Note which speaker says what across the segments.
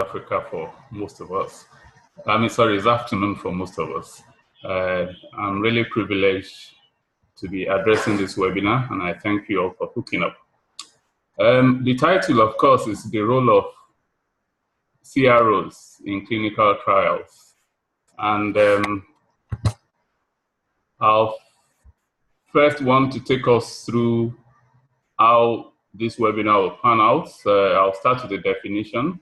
Speaker 1: Africa for most of us. I mean, sorry, it's afternoon for most of us. I'm really privileged to be addressing this webinar, and I thank you all for hooking up. The title, of course, is the role of CROs in clinical trials. And I'll first want to take us through how this webinar will pan out. I'll start with the definition,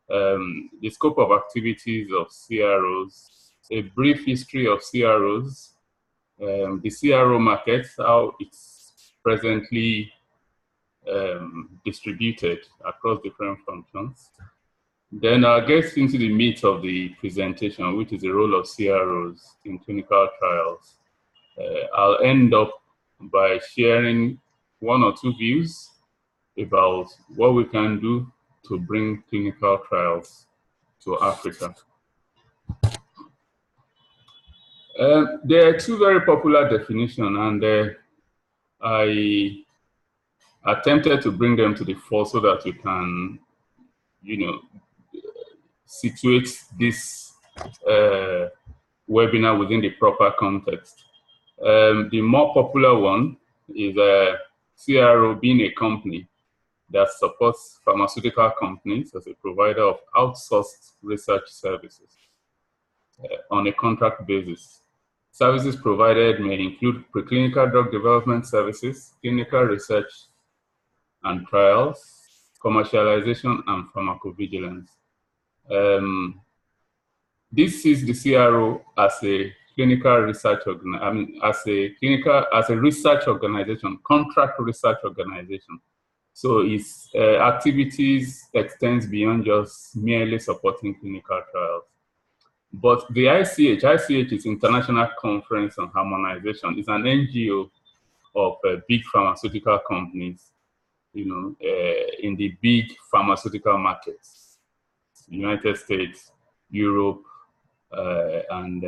Speaker 1: the scope of activities of CROs, a brief history of CROs, the CRO market, how it's presently distributed across different functions. Then I'll get into the meat of the presentation, which is the role of CROs in clinical trials. I'll end up by sharing one or two views about what we can do to bring clinical trials to Africa. There are two very popular definitions, and I attempted to bring them to the fore so that we can, situate this webinar within the proper context. The more popular one is a CRO being a company that supports pharmaceutical companies as a provider of outsourced research services on a contract basis. Services provided may include preclinical drug development services, clinical research and trials, commercialization, and pharmacovigilance. This is the CRO as a clinical research as a research organization, contract research organization. So its activities extends beyond just merely supporting clinical trials. But the ICH is International Conference on Harmonization. It's an NGO of big pharmaceutical companies, in the big pharmaceutical markets, United States, Europe, and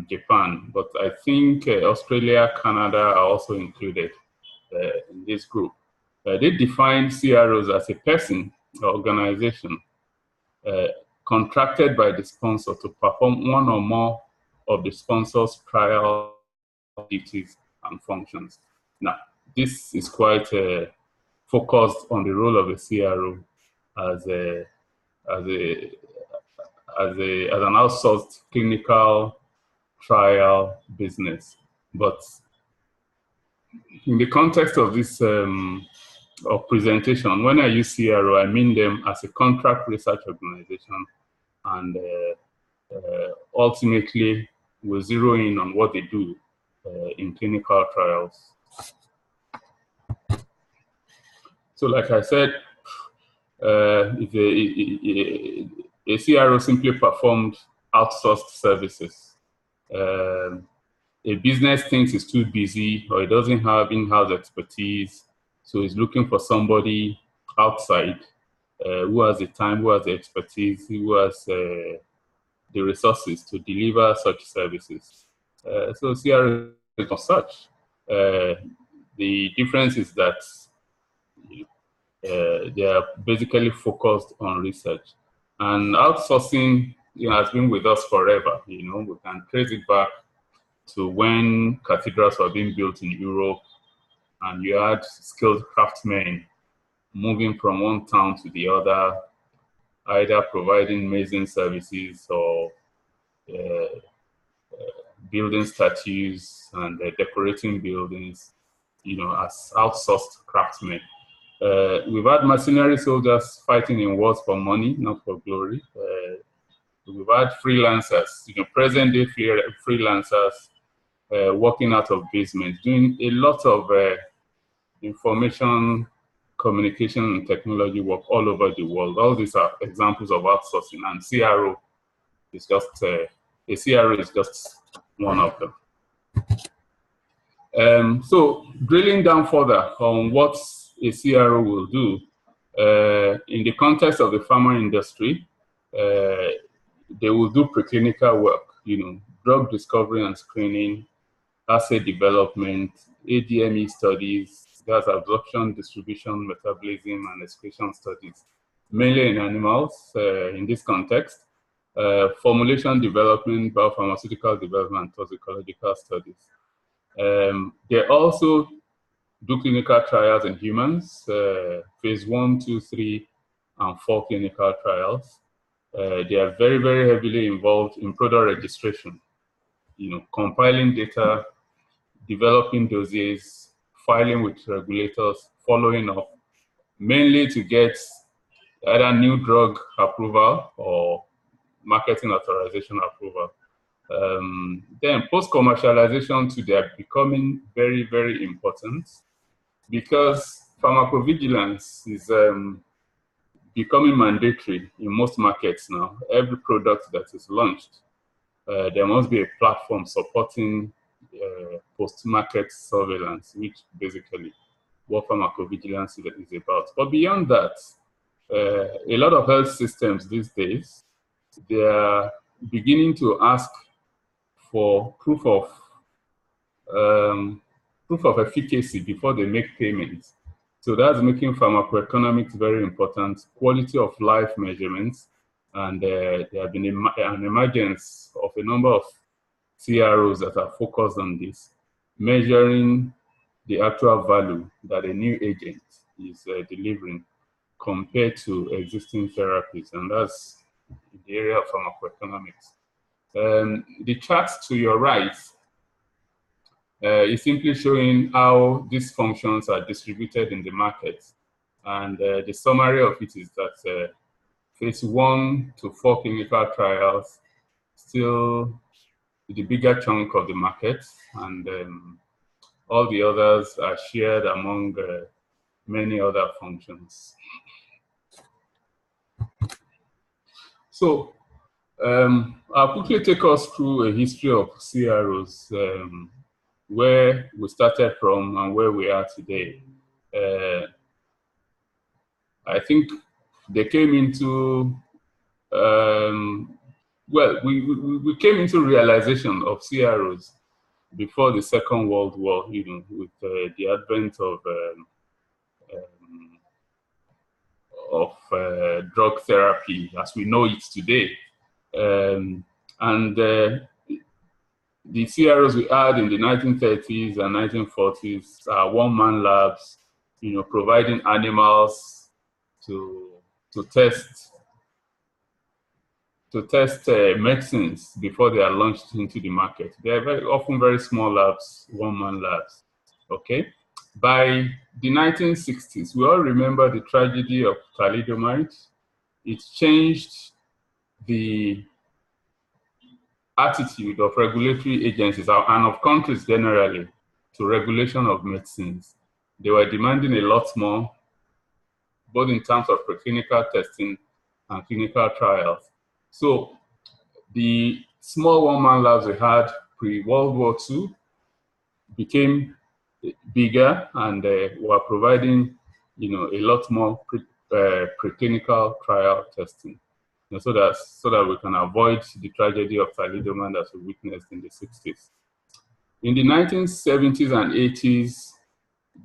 Speaker 1: Japan. But I think Australia, Canada are also included in this group. They define CROs as a person or organization contracted by the sponsor to perform one or more of the sponsor's trial duties and functions. Now, this is quite focused on the role of a CRO as an outsourced clinical trial business. But in the context of this presentation, when I use CRO, I mean them as a contract research organization, and ultimately we'll zero in on what they do in clinical trials. So like I said, a CRO simply performed outsourced services. A business thinks it's too busy or it doesn't have in-house expertise, so it's looking for somebody outside who has the time, who has the expertise, who has the resources to deliver such services. So CRO is not such. The difference is that they are basically focused on research. And outsourcing has been with us forever. We can trace it back to when cathedrals were being built in Europe, and you had skilled craftsmen moving from one town to the other, either providing amazing services or building statues and decorating buildings, as outsourced craftsmen. We've had mercenary soldiers fighting in wars for money, not for glory. We've had freelancers, present-day freelancers working out of basements, doing a lot of information, communication, and technology work all over the world. All these are examples of outsourcing, and CRO is just a CRO is just one of them. So drilling down further on what a CRO will do in the context of the pharma industry, they will do preclinical work, drug discovery and screening, assay development, ADME studies, gas absorption, distribution, metabolism, and excretion studies. mainly in animals in this context, formulation development, biopharmaceutical development, toxicological studies. They also do clinical trials in humans, phase 1, 2, 3, and 4 clinical trials. They are very, very heavily involved in product registration, compiling data, developing dossiers, filing with regulators, following up, mainly to get either new drug approval or marketing authorization approval. Then post-commercialization too, they are becoming very, very important because pharmacovigilance is becoming mandatory in most markets now. Every product that is launched, there must be a platform supporting post-market surveillance, which basically what pharmacovigilance is about. But beyond that, a lot of health systems these days, they are beginning to ask for proof of efficacy before they make payments. So that's making pharmacoeconomics very important, quality of life measurements, and there have been an emergence of a number of CROs that are focused on this, measuring the actual value that a new agent is delivering compared to existing therapies, and that's in the area of pharmacoeconomics. The chart to your right is simply showing how these functions are distributed in the market. And the summary of it is that phase 1 to 4 clinical trials still the bigger chunk of the market, and all the others are shared among many other functions. So I'll quickly take us through a history of CROs, where we started from and where we are today. I think they came into, well, we came into realization of CROs before the Second World War, with the advent of drug therapy as we know it today. The CROs we had in the 1930s and 1940s are one-man labs, providing animals to test medicines before they are launched into the market. They are very often very small labs, one-man labs. Okay. By the 1960s, we all remember the tragedy of thalidomide. It changed the attitude of regulatory agencies and of countries generally to regulation of medicines. They were demanding a lot more, both in terms of preclinical testing and clinical trials. So the small one-man labs we had pre-World War II became bigger, and were providing, a lot more preclinical trial testing, so that we can avoid the tragedy of thalidomide that we witnessed in the 60s. In the 1970s and 80s,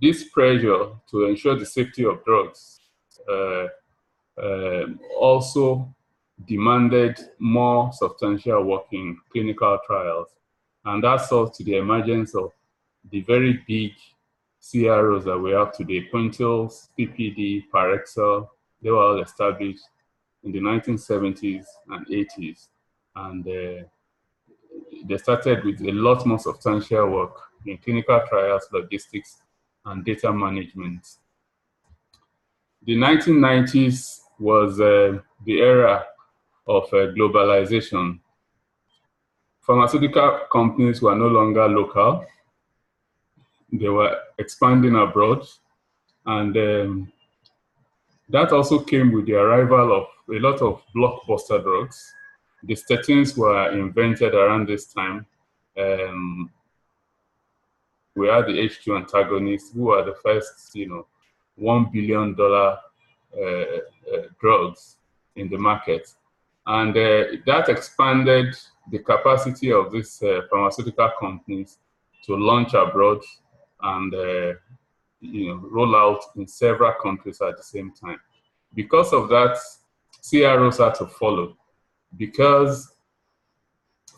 Speaker 1: this pressure to ensure the safety of drugs also demanded more substantial work in clinical trials, and that saw to the emergence of the very big CROs that we have today, Pointils, PPD, Parexel. They were all established in the 1970s and 80s, and they started with a lot more substantial work in clinical trials, logistics, and data management. The 1990s was the era of globalization. Pharmaceutical companies were no longer local. They were expanding abroad, and that also came with the arrival of a lot of blockbuster drugs. The statins were invented around this time. We had the H2 antagonists, who were the first, $1 billion drugs in the market. And that expanded the capacity of these pharmaceutical companies to launch abroad and roll out in several countries at the same time. Because of that, CROs had to follow, because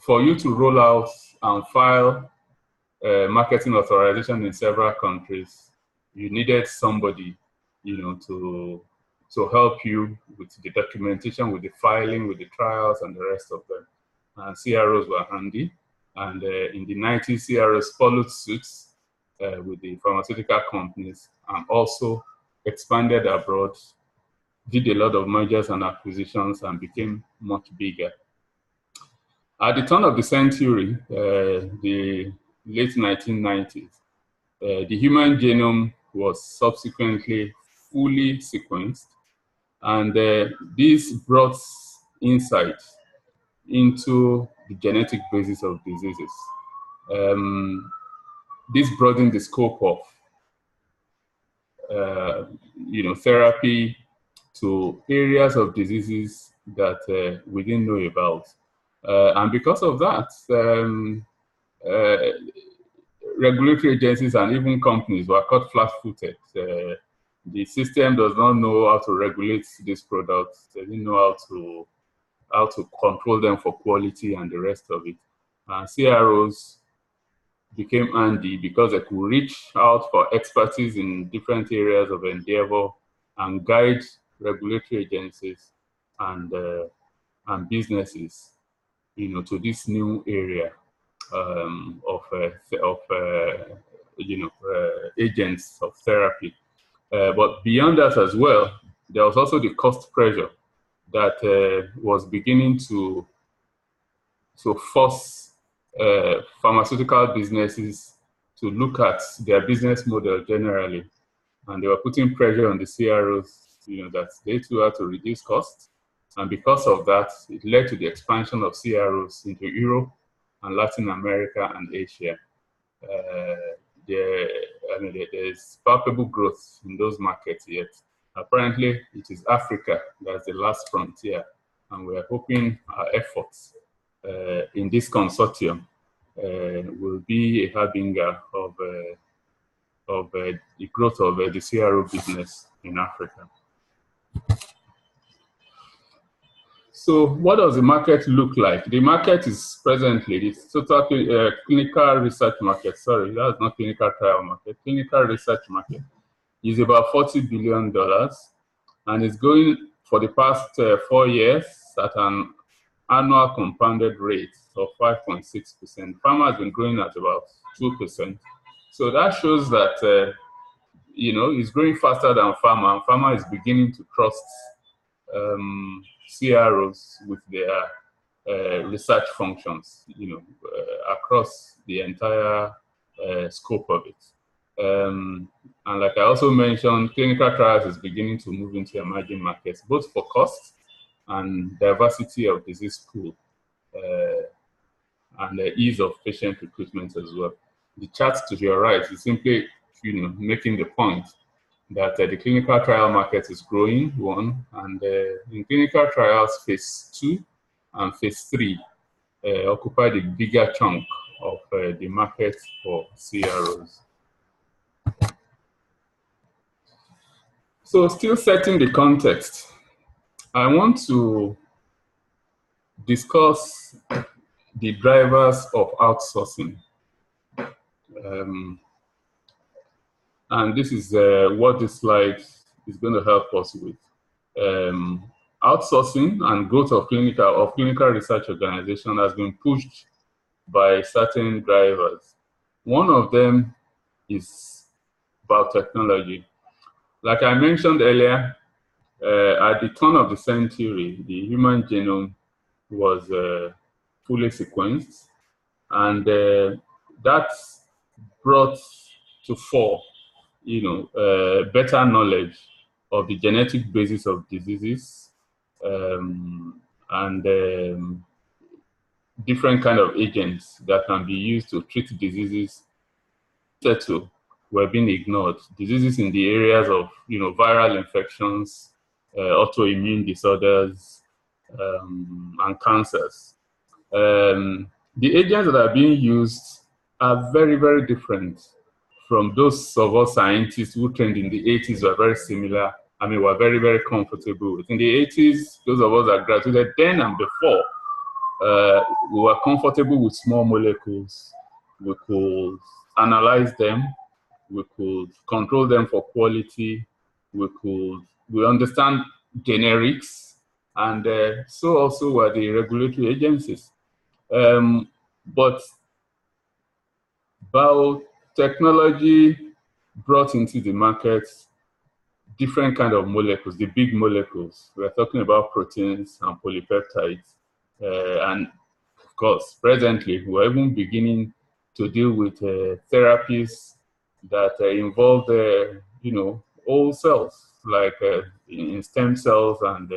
Speaker 1: for you to roll out and file marketing authorization in several countries, you needed somebody, to help you with the documentation, with the filing, with the trials, and the rest of them. And CROs were handy. And in the 90s, CROs followed suit with the pharmaceutical companies and also expanded abroad, did a lot of mergers and acquisitions, and became much bigger. At the turn of the century, the late 1990s, the human genome was subsequently fully sequenced, and this brought insight into the genetic basis of diseases. This broadened the scope of therapy to areas of diseases that we didn't know about. And because of that, regulatory agencies and even companies were caught flat-footed. The system does not know how to regulate these products. They didn't know how to control them for quality and the rest of it. And CROs became handy because they could reach out for expertise in different areas of endeavor and guide regulatory agencies and businesses, to this new area of agents of therapy. But beyond that as well, there was also the cost pressure that was beginning to force pharmaceutical businesses to look at their business model generally. And they were putting pressure on the CROs, that they too had to reduce costs. And because of that, it led to the expansion of CROs into Europe and Latin America and Asia. There's palpable growth in those markets yet. Apparently, it is Africa that's the last frontier, and we're hoping our efforts in this consortium will be a harbinger of the growth of the CRO business in Africa. So what does the market look like? The market is presently, the total clinical research market, sorry, that's not clinical trial market, clinical research market is about $40 billion, and it's going for the past 4 years at an annual compounded rate of 5.6%. Pharma has been growing at about 2%. So that shows that, it's growing faster than pharma, and pharma is beginning to trust CROs with their research functions, across the entire scope of it. And like I also mentioned, clinical trials is beginning to move into emerging markets, both for cost and diversity of disease pool, and the ease of patient recruitment as well. The chart to your right is simply, making the point that the clinical trial market is growing, one, and in clinical trials, phase 2 and phase 3 occupy the bigger chunk of the market for CROs. So still setting the context, I want to discuss the drivers of outsourcing. And this is what this slide is going to help us with. Outsourcing and growth of clinical research organization has been pushed by certain drivers. One of them is biotechnology. Like I mentioned earlier, at the turn of the century, the human genome was fully sequenced, and that brought to fore better knowledge of the genetic basis of diseases, and different kind of agents that can be used to treat diseases that were being ignored. Diseases in the areas of viral infections, autoimmune disorders, and cancers. The agents that are being used are very, very different from those of us scientists who trained in the 80s were very similar I mean, we're very, very comfortable with. In the 80s, those of us that graduated then and before, we were comfortable with small molecules. We could analyze them. We could control them for quality. We understand generics, and so also were the regulatory agencies. But biotechnology brought into the market different kind of molecules, the big molecules. We're talking about proteins and polypeptides. And of course, presently, we're even beginning to deal with therapies that involve, old cells, like in stem cells and,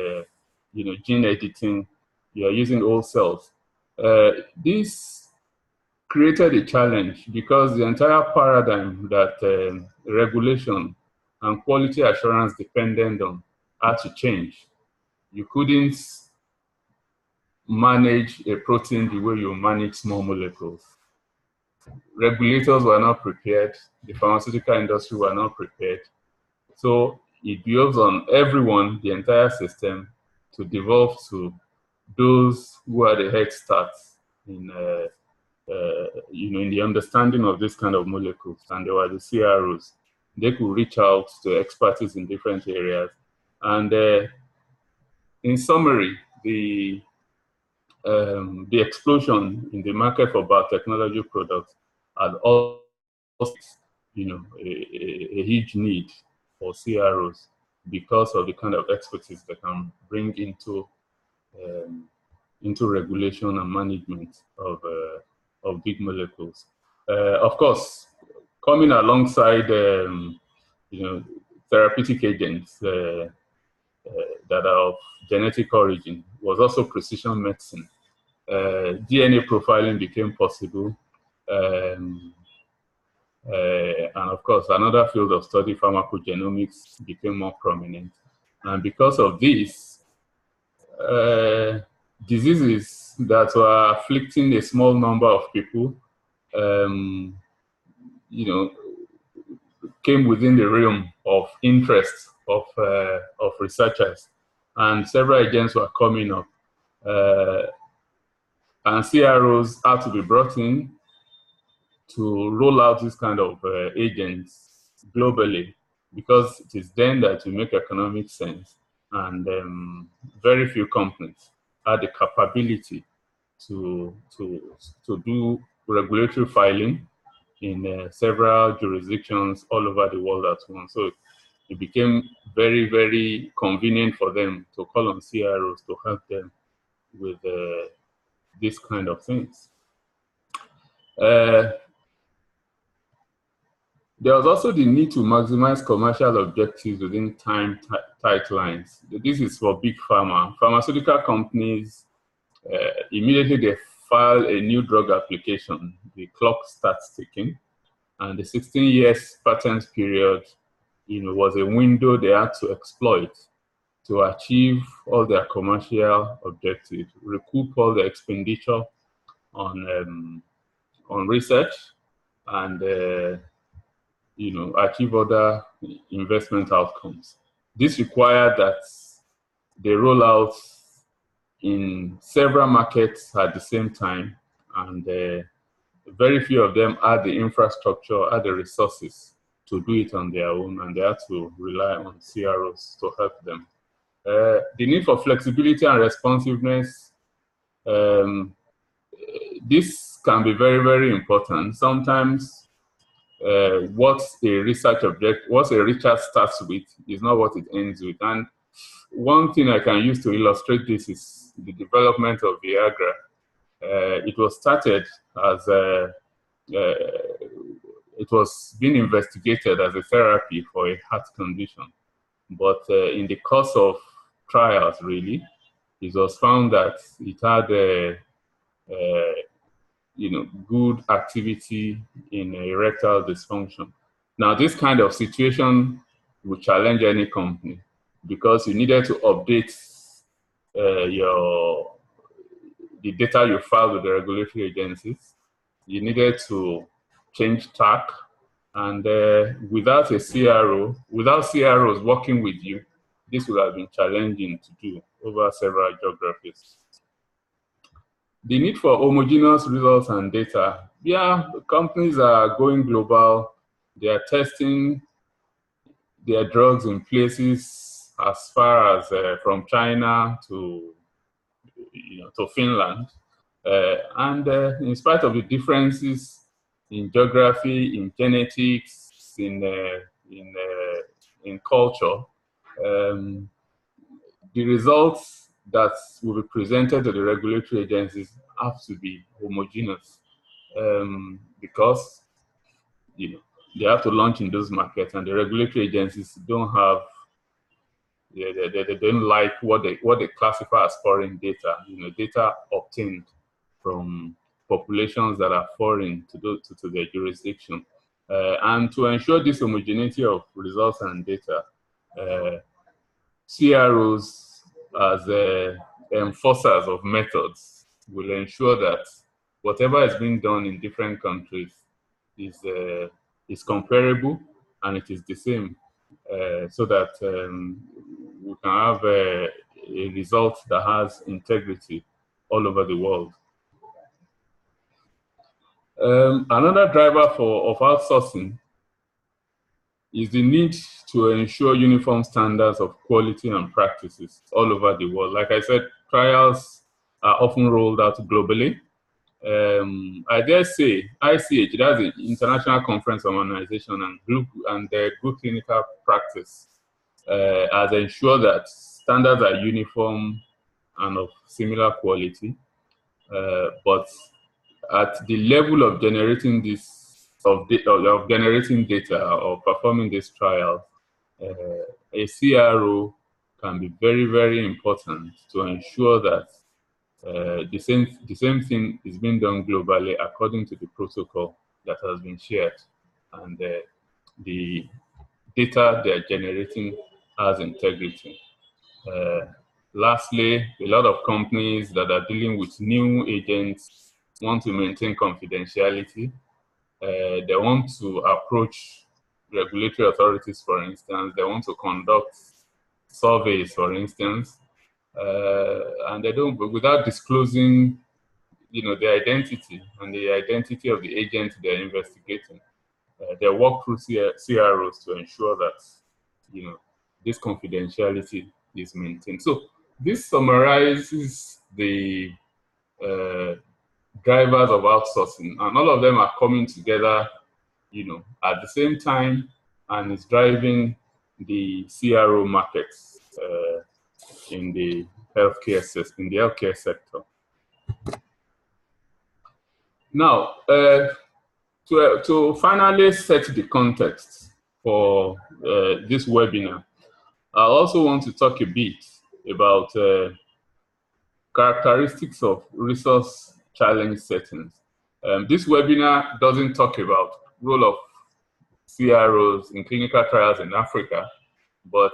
Speaker 1: gene editing. You're using old cells. This created a challenge because the entire paradigm that regulation and quality assurance depended on had to change. You couldn't manage a protein the way you manage small molecules. Regulators were not prepared. The pharmaceutical industry were not prepared. So it behoves on everyone, the entire system, to devolve to those who are the head starts in in the understanding of this kind of molecules, and they were the CROs. They could reach out to expertise in different areas. And in summary, the explosion in the market for biotechnology products had also, a huge need for CROs because of the kind of expertise they can bring into regulation and management of big molecules. Of course, coming alongside, therapeutic agents that are of genetic origin was also precision medicine. DNA profiling became possible. And of course, another field of study, pharmacogenomics, became more prominent. And because of this, diseases that were afflicting a small number of people, came within the realm of interest of researchers, and several agents were coming up, and CROs had to be brought in to roll out this kind of agents globally, because it is then that will make economic sense, and very few companies had the capability to do regulatory filing in several jurisdictions all over the world at once. So it became very, very convenient for them to call on CROs to help them with this kind of things. There was also the need to maximize commercial objectives within tight lines. This is for big pharma. Pharmaceutical companies, immediately they file a new drug application, the clock starts ticking, and the 16 years patent period, was a window they had to exploit to achieve all their commercial objectives, recoup all the expenditure on research, and achieve other investment outcomes. This required that they roll out in several markets at the same time, and very few of them had the infrastructure, had the resources to do it on their own, and they had to rely on CROs to help them. The need for flexibility and responsiveness, this can be very, very important. Sometimes what a research starts with is not what it ends with. And one thing I can use to illustrate this is the development of Viagra. It was started as it was being investigated as a therapy for a heart condition. But in the course of trials, really, it was found that it had good activity in erectile dysfunction. Now, this kind of situation would challenge any company, because you needed to update the data you filed with the regulatory agencies. You needed to change tack, and without CROs working with you, this would have been challenging to do over several geographies. The need for homogeneous results and data. Yeah, companies are going global. They are testing their drugs in places as far as from China to, to Finland. In spite of the differences in geography, in genetics, in culture, the results that will be presented to the regulatory agencies have to be homogeneous, because they have to launch in those markets, and the regulatory agencies don't have, they don't like what they classify as foreign data, data obtained from populations that are foreign to their jurisdiction. And to ensure this homogeneity of results and data, CROs, as enforcers of methods, will ensure that whatever is being done in different countries is comparable and it is the same, so that we can have a result that has integrity all over the world. Another driver of outsourcing is the need to ensure uniform standards of quality and practices all over the world. Like I said, trials are often rolled out globally. I dare say ICH, that's the International Conference on Organization and the good clinical practice, has ensured that standards are uniform and of similar quality. But at the level of generating generating data or performing this trial, a CRO can be very, very important to ensure that the same thing is being done globally according to the protocol that has been shared, and the data they are generating has integrity. Lastly, a lot of companies that are dealing with new agents want to maintain confidentiality. They want to approach regulatory authorities, for instance. They want to conduct surveys, for instance, and they don't, without disclosing, the identity and the identity of the agent they're investigating. They work through CROs to ensure that, this confidentiality is maintained. So this summarizes the drivers of outsourcing, and all of them are coming together, at the same time, and it's driving the CRO markets in the healthcare sector. Now, to finally set the context for this webinar, I also want to talk a bit about characteristics of resource challenge settings. This webinar doesn't talk about role of CROs in clinical trials in Africa, but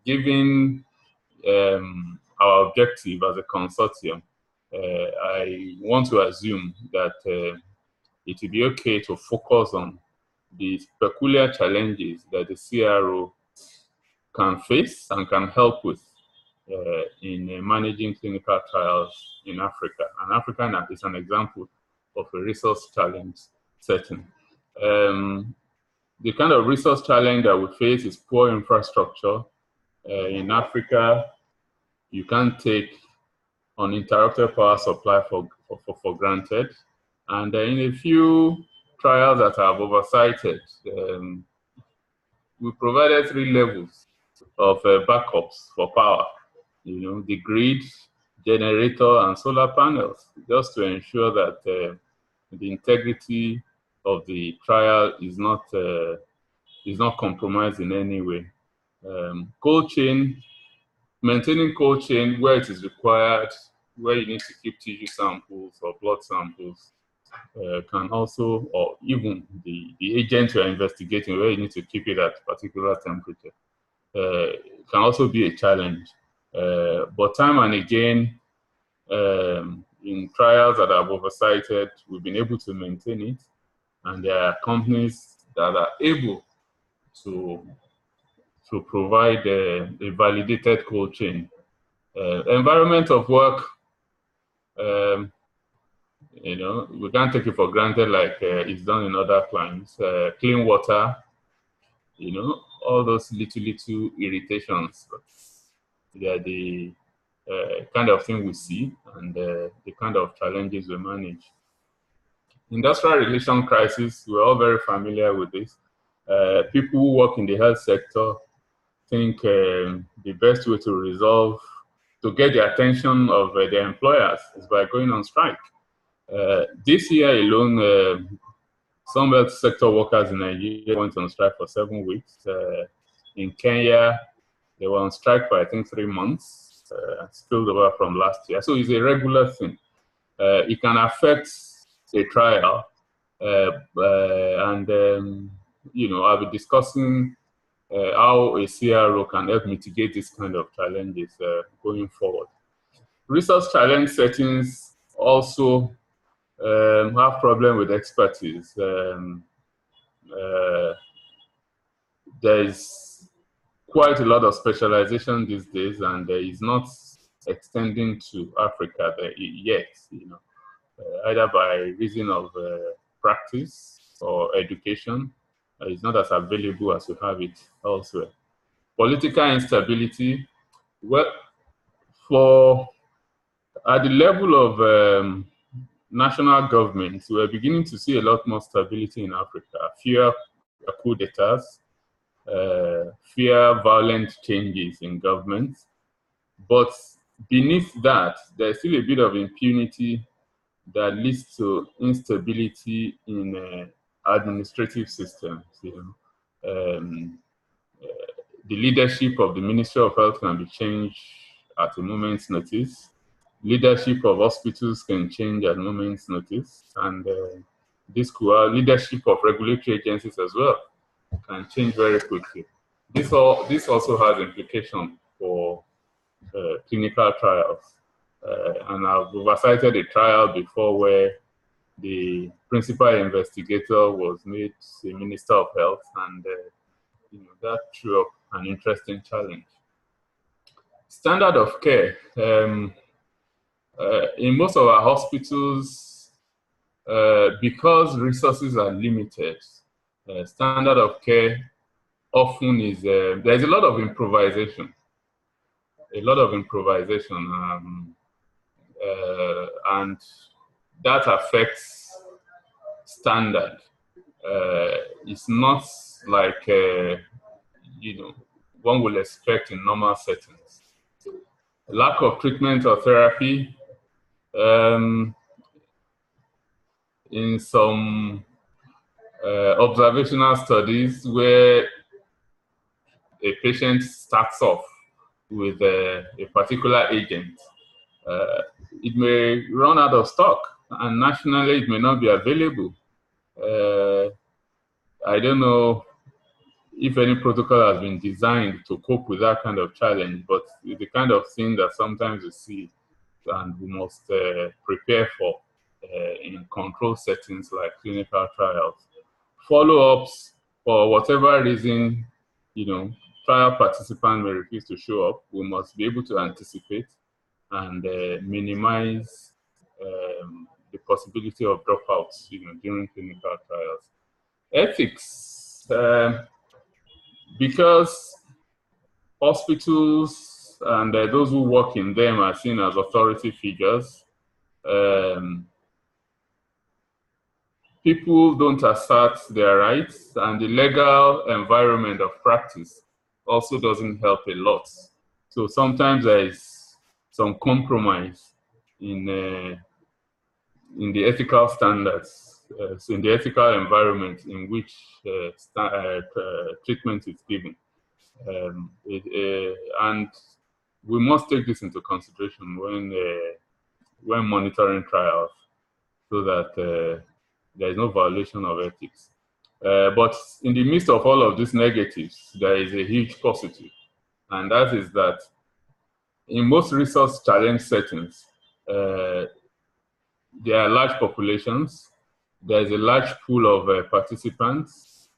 Speaker 1: given our objective as a consortium, I want to assume that it will be okay to focus on the peculiar challenges that the CRO can face and can help with in managing clinical trials in Africa. And Africa is an example of a resource challenge setting. The kind of resource challenge that we face is poor infrastructure. In Africa, you can't take uninterrupted power supply for granted. And in a few trials that I've oversighted, we provided 3 levels of backups for power. The grid, generator, and solar panels, just to ensure that the integrity of the trial is not compromised in any way. Cold chain, maintaining cold chain where it is required, where you need to keep tissue samples or blood samples, can also, or even the agent you're investigating, where you need to keep it at particular temperature, can also be a challenge. But time and again, in trials that I've oversighted, we've been able to maintain it, and there are companies that are able to to provide a validated cold chain. Environment of work, you know, we can't take it for granted like it's done in other climes. Clean water, you know, all those little irritations. But they are the kind of thing we see and the kind of challenges we manage. Industrial relation crisis, we're all very familiar with this. People who work in the health sector think the best way to get the attention of their employers is by going on strike. This year alone, some health sector workers in Nigeria went on strike for 7 weeks. In Kenya, they were on strike for, I think, 3 months, spilled over from last year. So it's a regular thing. It can affect a trial. You know, I'll be discussing how a CRO can help mitigate this kind of challenges going forward. Resource challenge settings also have problem with expertise. There is quite a lot of specialization these days, and is not extending to Africa yet, you know, either by reason of practice or education. It's not as available as we have it elsewhere. Political instability, well, at the level of national governments, we're beginning to see a lot more stability in Africa. Fewer coup d'etats, fewer violent changes in government. But beneath that, there's still a bit of impunity that leads to instability in administrative systems. You know, the leadership of the Ministry of Health can be changed at a moment's notice. Leadership of hospitals can change at a moment's notice, and this leadership of regulatory agencies as well can change very quickly. This also has implications for clinical trials. And I've cited a trial before where the principal investigator was made a Minister of Health, and you know, that threw up an interesting challenge. Standard of care. In most of our hospitals, because resources are limited, standard of care often is, there's a lot of improvisation. And that affects standard. It's not like, you know, one will expect in normal settings. Lack of treatment or therapy. In some observational studies where a patient starts off with a particular agent, it may run out of stock, and nationally it may not be available. I don't know if any protocol has been designed to cope with that kind of challenge, but it's the kind of thing that sometimes we see and we must prepare for in control settings like clinical trials. Follow-ups, for whatever reason, you know, trial participant may refuse to show up, we must be able to anticipate and minimize the possibility of dropouts, you know, during clinical trials. Ethics, because hospitals and those who work in them are seen as authority figures, people don't assert their rights, and the legal environment of practice also doesn't help a lot. So sometimes there is some compromise in the ethical standards, so in the ethical environment in which treatment is given. And we must take this into consideration when monitoring trials, so that there is no violation of ethics. But in the midst of all of these negatives, there is a huge positive, and that is that in most resource challenge settings, there are large populations, there is a large pool of participants,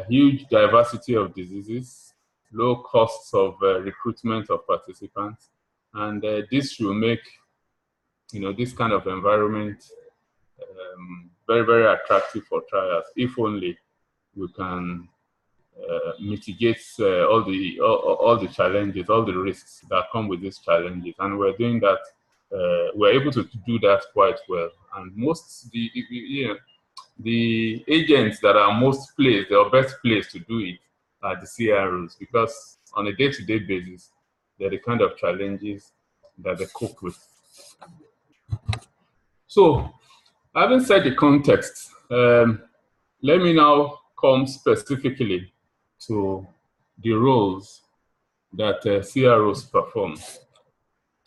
Speaker 1: huge diversity of diseases, low costs of recruitment of participants, and this will make this kind of environment very, very attractive for trials, if only we can mitigate all the challenges, all the risks that come with these challenges. And we're doing that. We're able to do that quite well. And most the agents that are most placed or best placed to do it are the CROs, because on a day-to-day basis, they're the kind of challenges that they cope with. So, having said the context, let me now come specifically to the roles that CROs perform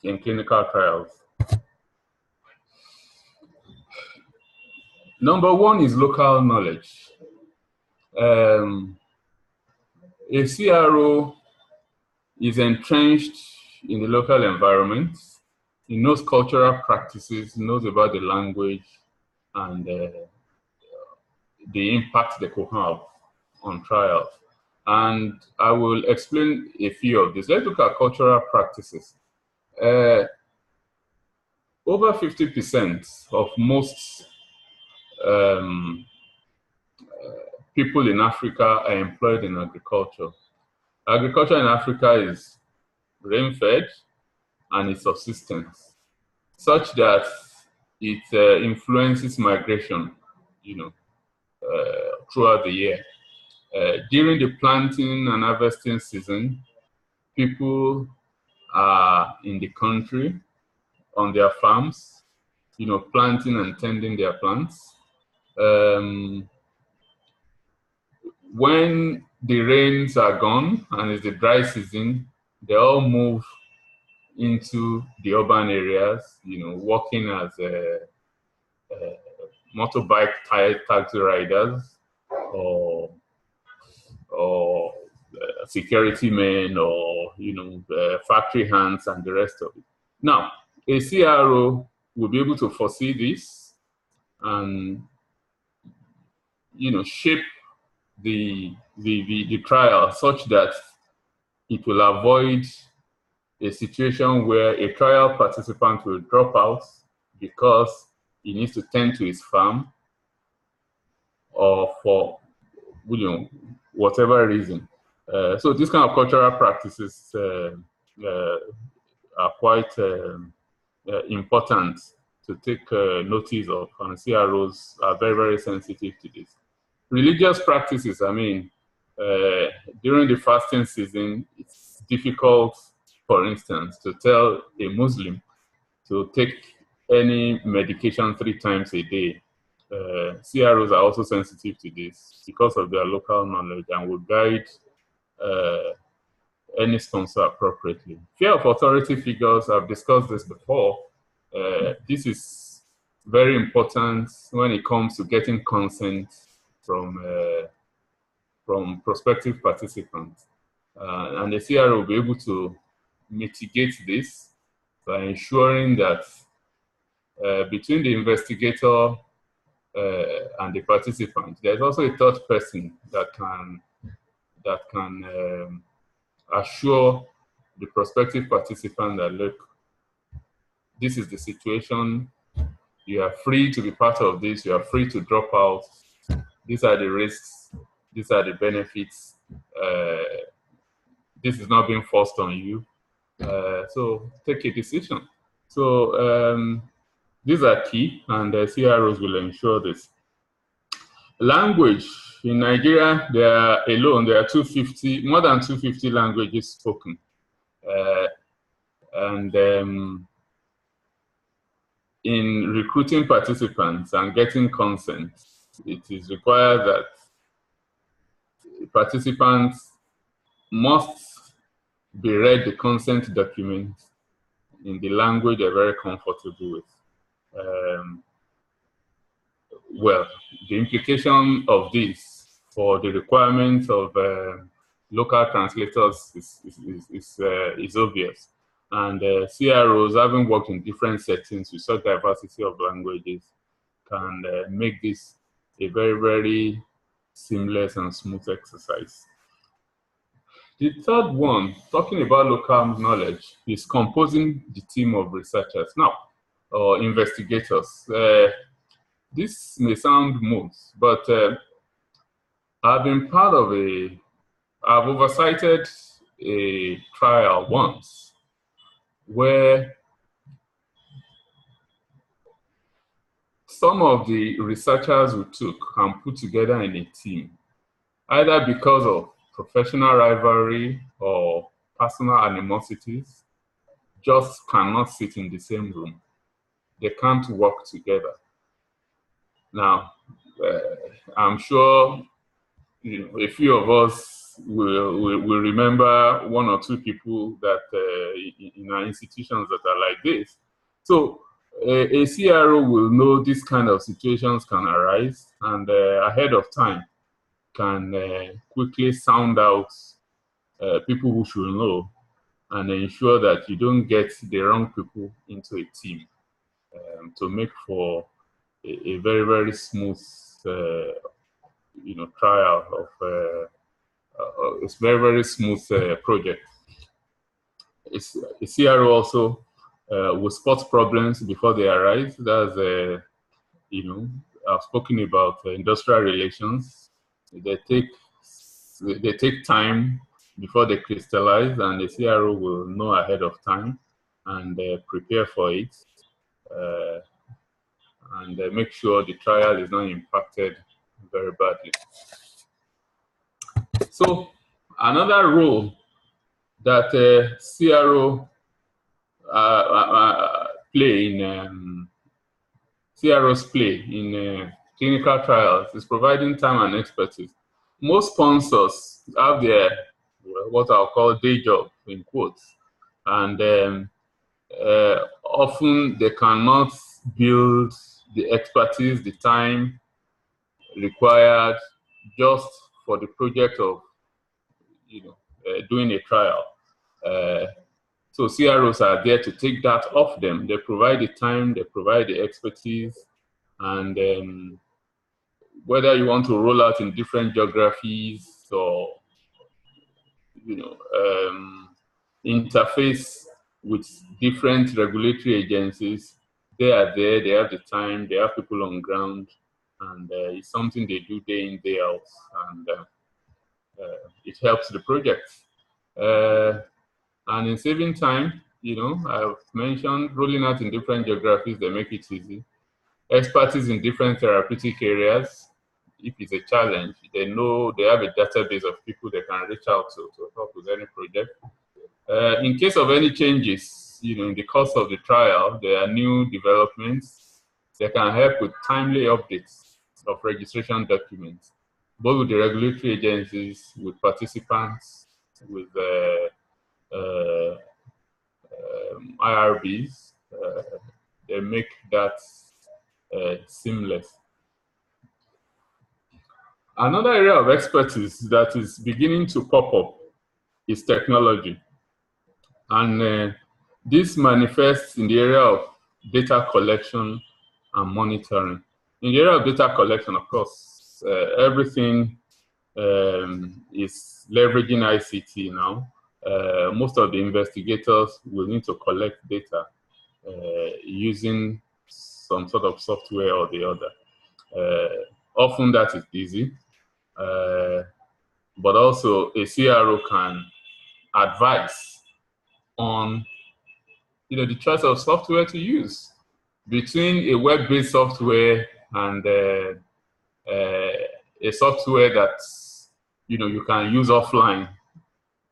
Speaker 1: in clinical trials. Number one is local knowledge. A CRO is entrenched in the local environment. He knows cultural practices, knows about the language and the impact they could have on trials. And I will explain a few of these. Let's look at cultural practices. Over 50% of most people in Africa are employed in agriculture. Agriculture in Africa is rain-fed and it's subsistence, such that it influences migration, throughout the year. During the planting and harvesting season, people are in the country on their farms, planting and tending their plants. When the rains are gone and it's the dry season, they all move into the urban areas, working as motorbike taxi riders or security men or factory hands and the rest of it. Now, a CRO will be able to foresee this and shape the trial such that it will avoid a situation where a trial participant will drop out because he needs to tend to his farm or for whatever reason. So these kind of cultural practices are quite important to take notice of, and CROs are very, very sensitive to this. Religious practices, during the fasting season, it's difficult, for instance, to tell a Muslim to take any medication 3 times a day. CROs are also sensitive to this because of their local knowledge and will guide any sponsor appropriately. Fear of authority figures, I've discussed this before. This is very important when it comes to getting consent from prospective participants. And the CRO will be able to mitigate this by ensuring that between the investigator and the participant, there's also a third person that can assure the prospective participant that, look, this is the situation, you are free to be part of this, you are free to drop out, these are the risks, these are the benefits, this is not being forced on you, so take a decision. So these are key, and the CROs will ensure this. Language. In Nigeria, there are more than 250 languages spoken. In recruiting participants and getting consent, it is required that participants must be read the consent document in the language they're very comfortable with. Well, the implication of this for the requirements of local translators is obvious. And CROs, having worked in different settings with such diversity of languages, can make this a very, very seamless and smooth exercise. The third one, talking about local knowledge, is composing the team of researchers now, or investigators. This may sound moot, but I've been part of I've oversighted a trial once where some of the researchers we took and put together in a team, either because of professional rivalry or personal animosities, just cannot sit in the same room. They can't work together. Now, I'm sure a few of us will remember one or two people that in our institutions that are like this. So a CRO will know this kind of situations can arise, and ahead of time can quickly sound out people who should know and ensure that you don't get the wrong people into a team to make for a very, very smooth trial of it's very, very smooth project. A CRO also will spot problems before they arise. That's, I've spoken about industrial relations. They take time before they crystallize, and the CRO will know ahead of time and prepare for it, and make sure the trial is not impacted very badly. So another role that CRO play in CROs play in clinical trials is providing time and expertise. Most sponsors have their what I'll call day job in quotes, and often they cannot build the expertise, the time required just for the project of doing a trial. So CROs are there to take that off them. They provide the time, they provide the expertise, and whether you want to roll out in different geographies or interface with different regulatory agencies, they are there, they have the time, they have people on ground, and it's something they do day in, day out, and it helps the project. And in saving time, I've mentioned rolling out in different geographies, they make it easy. Expertise in different therapeutic areas. If it's a challenge, they know they have a database of people they can reach out to help with any project. In case of any changes, in the course of the trial, there are new developments. They can help with timely updates of registration documents, both with the regulatory agencies, with participants, with IRBs. They make that seamless. Another area of expertise that is beginning to pop up is technology. And this manifests in the area of data collection and monitoring. In the area of data collection, of course, everything is leveraging ICT now. Most of the investigators will need to collect data using some sort of software or the other. Often that is easy, but also a CRO can advise on the choice of software to use between a web-based software and a software that you can use offline.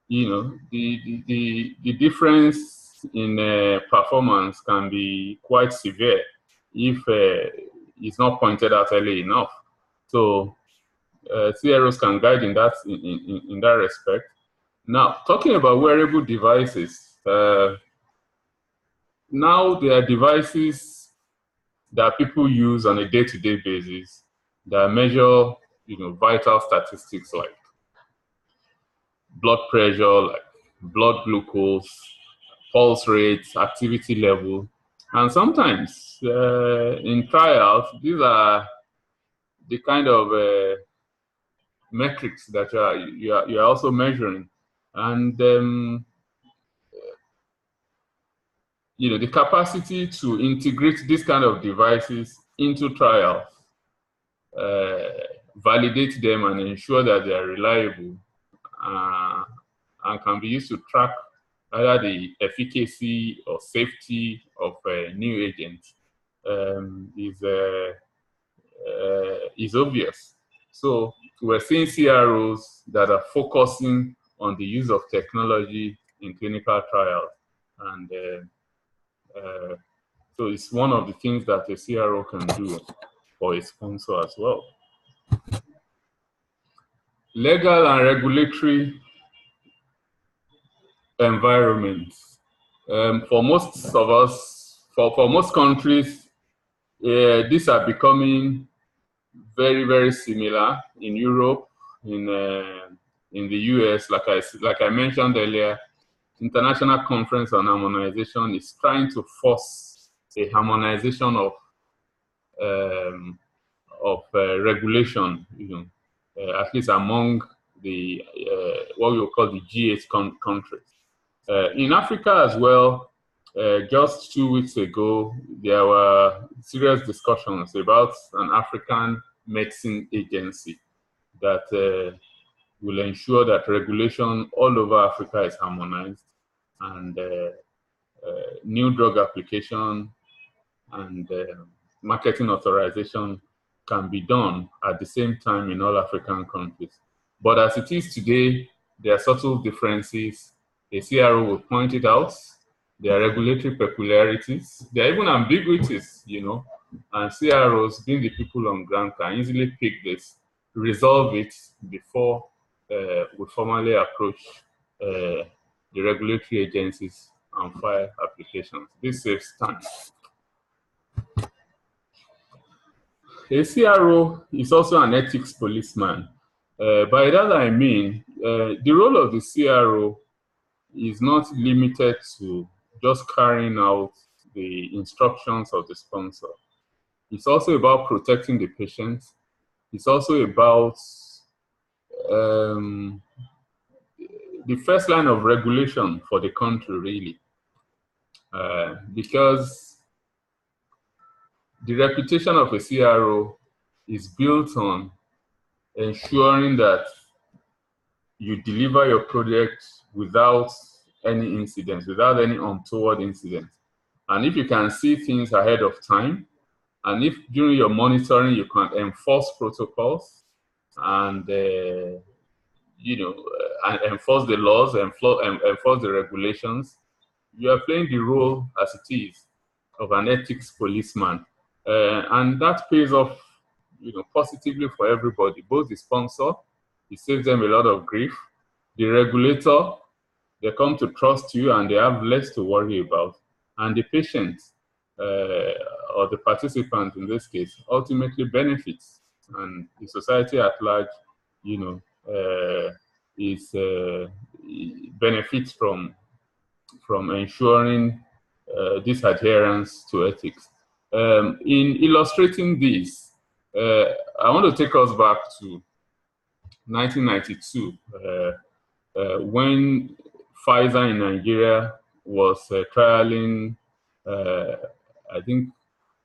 Speaker 1: The difference in performance can be quite severe if it's not pointed out early enough. So CROs can guide in that respect. Now, talking about wearable devices, now there are devices that people use on a day-to-day basis that measure, vital statistics like blood pressure, like blood glucose, pulse rates, activity level, and sometimes in trials, these are the kind of metrics that you're also measuring. And the capacity to integrate this kind of devices into trials, validate them and ensure that they are reliable, and can be used to track either the efficacy or safety of new agents, is obvious. So we're seeing CROs that are focusing on the use of technology in clinical trials, and so it's one of the things that a CRO can do for a sponsor as well. Legal and regulatory environments. For most of us, for most countries, these are becoming very, very similar. In Europe, in the US, like I mentioned earlier, International Conference on Harmonization is trying to force a harmonization of regulation, at least among the what we will call the G8 countries. In Africa as well, just 2 weeks ago, there were serious discussions about an African medicine agency that will ensure that regulation all over Africa is harmonized, and new drug application and marketing authorization can be done at the same time in all African countries. But as it is today, there are subtle differences. A CRO will point it out. There are regulatory peculiarities. There are even ambiguities, and CROs, being the people on ground, can easily pick this, resolve it before we formally approach the regulatory agencies and file applications. This saves time. A CRO is also an ethics policeman. By that I mean, the role of the CRO is not limited to just carrying out the instructions of the sponsor. It's also about protecting the patient. It's also about the first line of regulation for the country, really, because the reputation of a CRO is built on ensuring that you deliver your project without any incidents, without any untoward incidents. And if you can see things ahead of time, and if during your monitoring you can enforce protocols and and enforce the laws, enforce the regulations, you are playing the role as it is of an ethics policeman, and that pays off, positively for everybody. Both the sponsor, it saves them a lot of grief. The regulator, they come to trust you and they have less to worry about. And the patient, or the participant in this case, ultimately benefits, and the society at large, benefits from ensuring this adherence to ethics. In illustrating this, I want to take us back to 1992, when Pfizer in Nigeria was trialing, I think,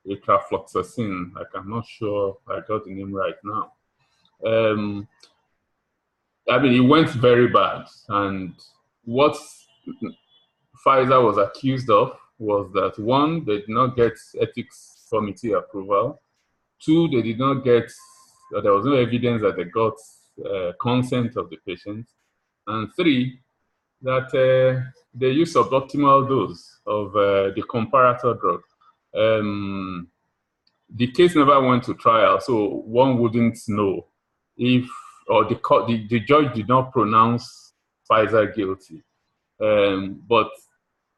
Speaker 1: etrafloxacin. I'm not sure I got the name right now. It went very bad, and what Pfizer was accused of was that, one, they did not get ethics committee approval. Two, they did not get, there was no evidence that they got consent of the patient. And three, that they used suboptimal dose of the comparator drug. The case never went to trial, so one wouldn't know if, or the judge did not pronounce Pfizer guilty. But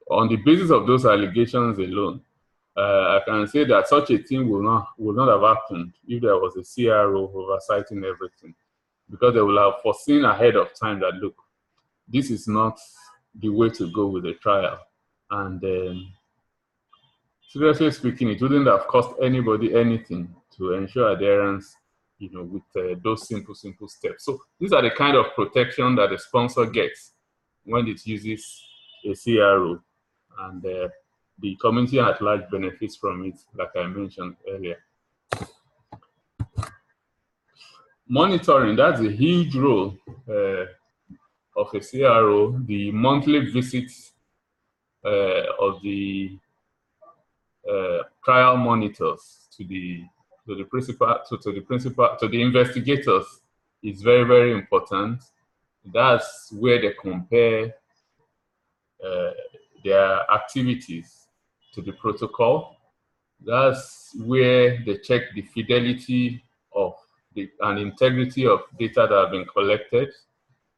Speaker 1: on the basis of those allegations alone, I can say that such a thing would not have happened if there was a CRO oversighting everything, because they will have foreseen ahead of time that, look, this is not the way to go with the trial. And seriously speaking, it wouldn't have cost anybody anything to ensure adherence, with those simple steps. So these are the kind of protection that the sponsor gets when it uses a CRO, and the community at large benefits from it, like I mentioned earlier. Monitoring, that's a huge role of a CRO. The monthly visits of the trial monitors to the investigators is very, very important. That's where they compare their activities to the protocol. That's where they check the fidelity of and integrity of data that have been collected.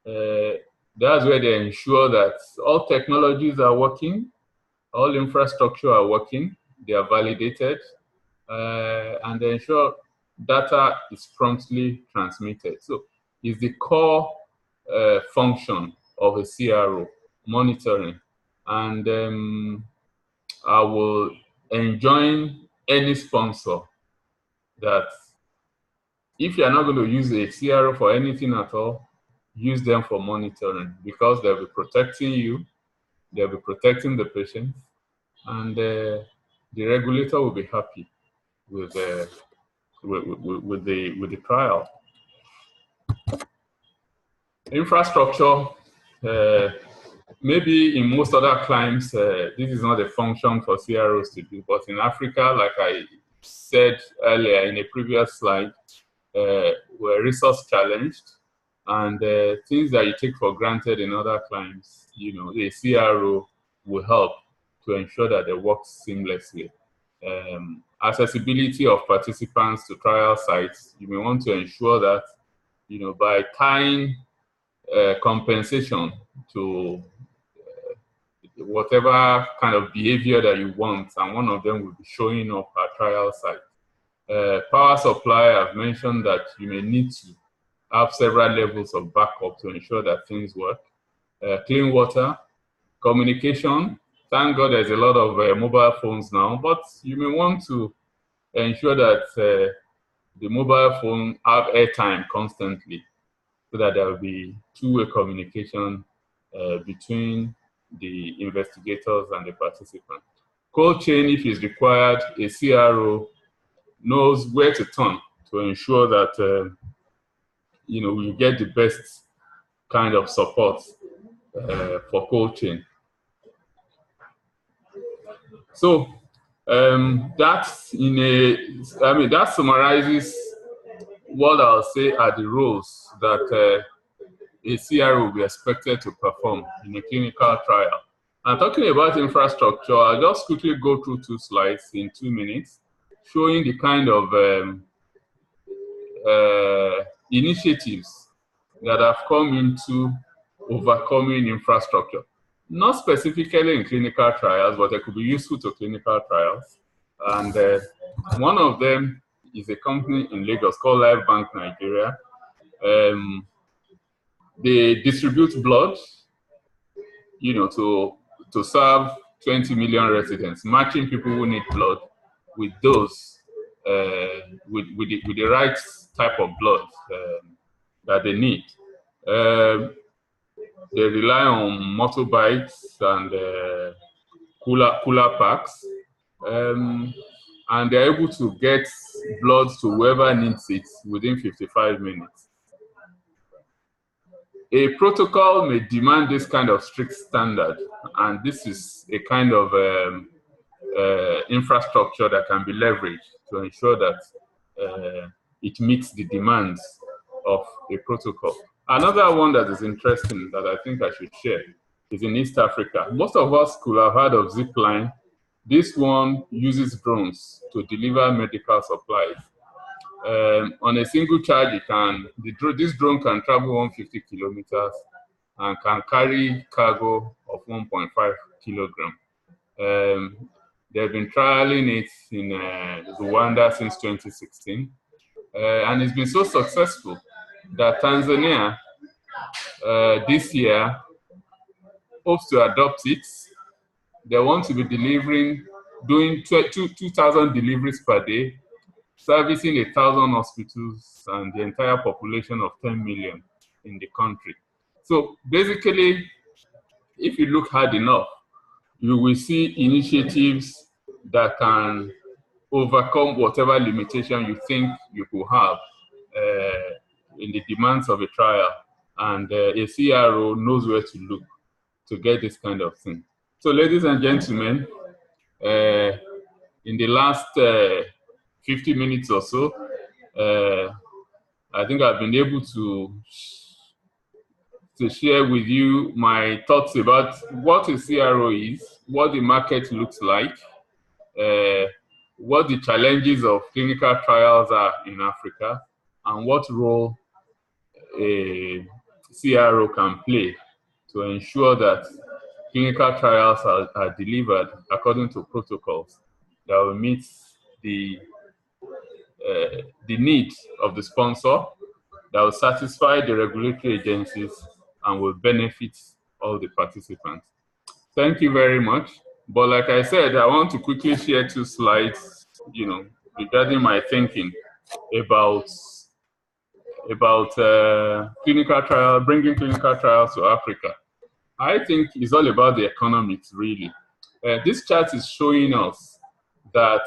Speaker 1: That's where they ensure that all technologies are working, all infrastructure are working, they are validated, and they ensure data is promptly transmitted. So it's the core function of a CRO, monitoring. And I will enjoin any sponsor that if you're not going to use a CRO for anything at all, use them for monitoring, because they'll be protecting you, they'll be protecting the patients, and the regulator will be happy with the trial. Infrastructure, maybe in most other climes, this is not a function for CROs to do, but in Africa, like I said earlier in a previous slide, we're resource challenged, and things that you take for granted in other climes, you know, the CRO will help to ensure that they work seamlessly. Accessibility of participants to trial sites, you may want to ensure that, you know, by tying compensation to whatever kind of behavior that you want, and one of them will be showing up at trial site. Power supply, I've mentioned that you may need to have several levels of backup to ensure that things work. Clean water, communication. Thank God there's a lot of mobile phones now, but you may want to ensure that the mobile phone have airtime constantly, so that there will be two-way communication between the investigators and the participant. Cold chain, if it's required, a CRO knows where to turn to ensure that you know, we get the best kind of support for cold chain. So that's that summarizes what I'll say are the roles that a CRO will be expected to perform in a clinical trial. And talking about infrastructure, I'll just quickly go through 2 slides in 2 minutes, showing the kind of initiatives that have come into overcoming infrastructure. Not specifically in clinical trials, but they could be useful to clinical trials. And one of them is a company in Lagos called Life Bank Nigeria. They distribute blood, you know, to serve 20 million residents, matching people who need blood with those with the right type of blood that they need. They rely on motorbikes and cooler packs, and they're able to get blood to whoever needs it within 55 minutes. A protocol may demand this kind of strict standard, and this is a kind of infrastructure that can be leveraged to ensure that it meets the demands of a protocol. Another one that is interesting that I think I should share is in East Africa. Most of us could have heard of Zipline. This one uses drones to deliver medical supplies. On a single charge, this drone can travel 150 kilometers and can carry cargo of 1.5 kilograms. They've been trialing it in Rwanda since 2016, and it's been so successful that Tanzania this year hopes to adopt it. They want to be doing 2,000 deliveries per day, servicing 1,000 hospitals and the entire population of 10 million in the country. So basically, if you look hard enough, you will see initiatives that can overcome whatever limitation you think you could have in the demands of a trial. And a CRO knows where to look to get this kind of thing. So, ladies and gentlemen, in the last 50 minutes or so, I think I've been able to share with you my thoughts about what a CRO is, what the market looks like, what the challenges of clinical trials are in Africa, and what role a CRO can play to ensure that clinical trials are delivered according to protocols that will meet the need of the sponsor, that will satisfy the regulatory agencies, and will benefit all the participants. Thank you very much. But like I said, I want to quickly share 2 slides, regarding my thinking about clinical trial, bringing clinical trials to Africa. I think it's all about the economics, really. This chart is showing us that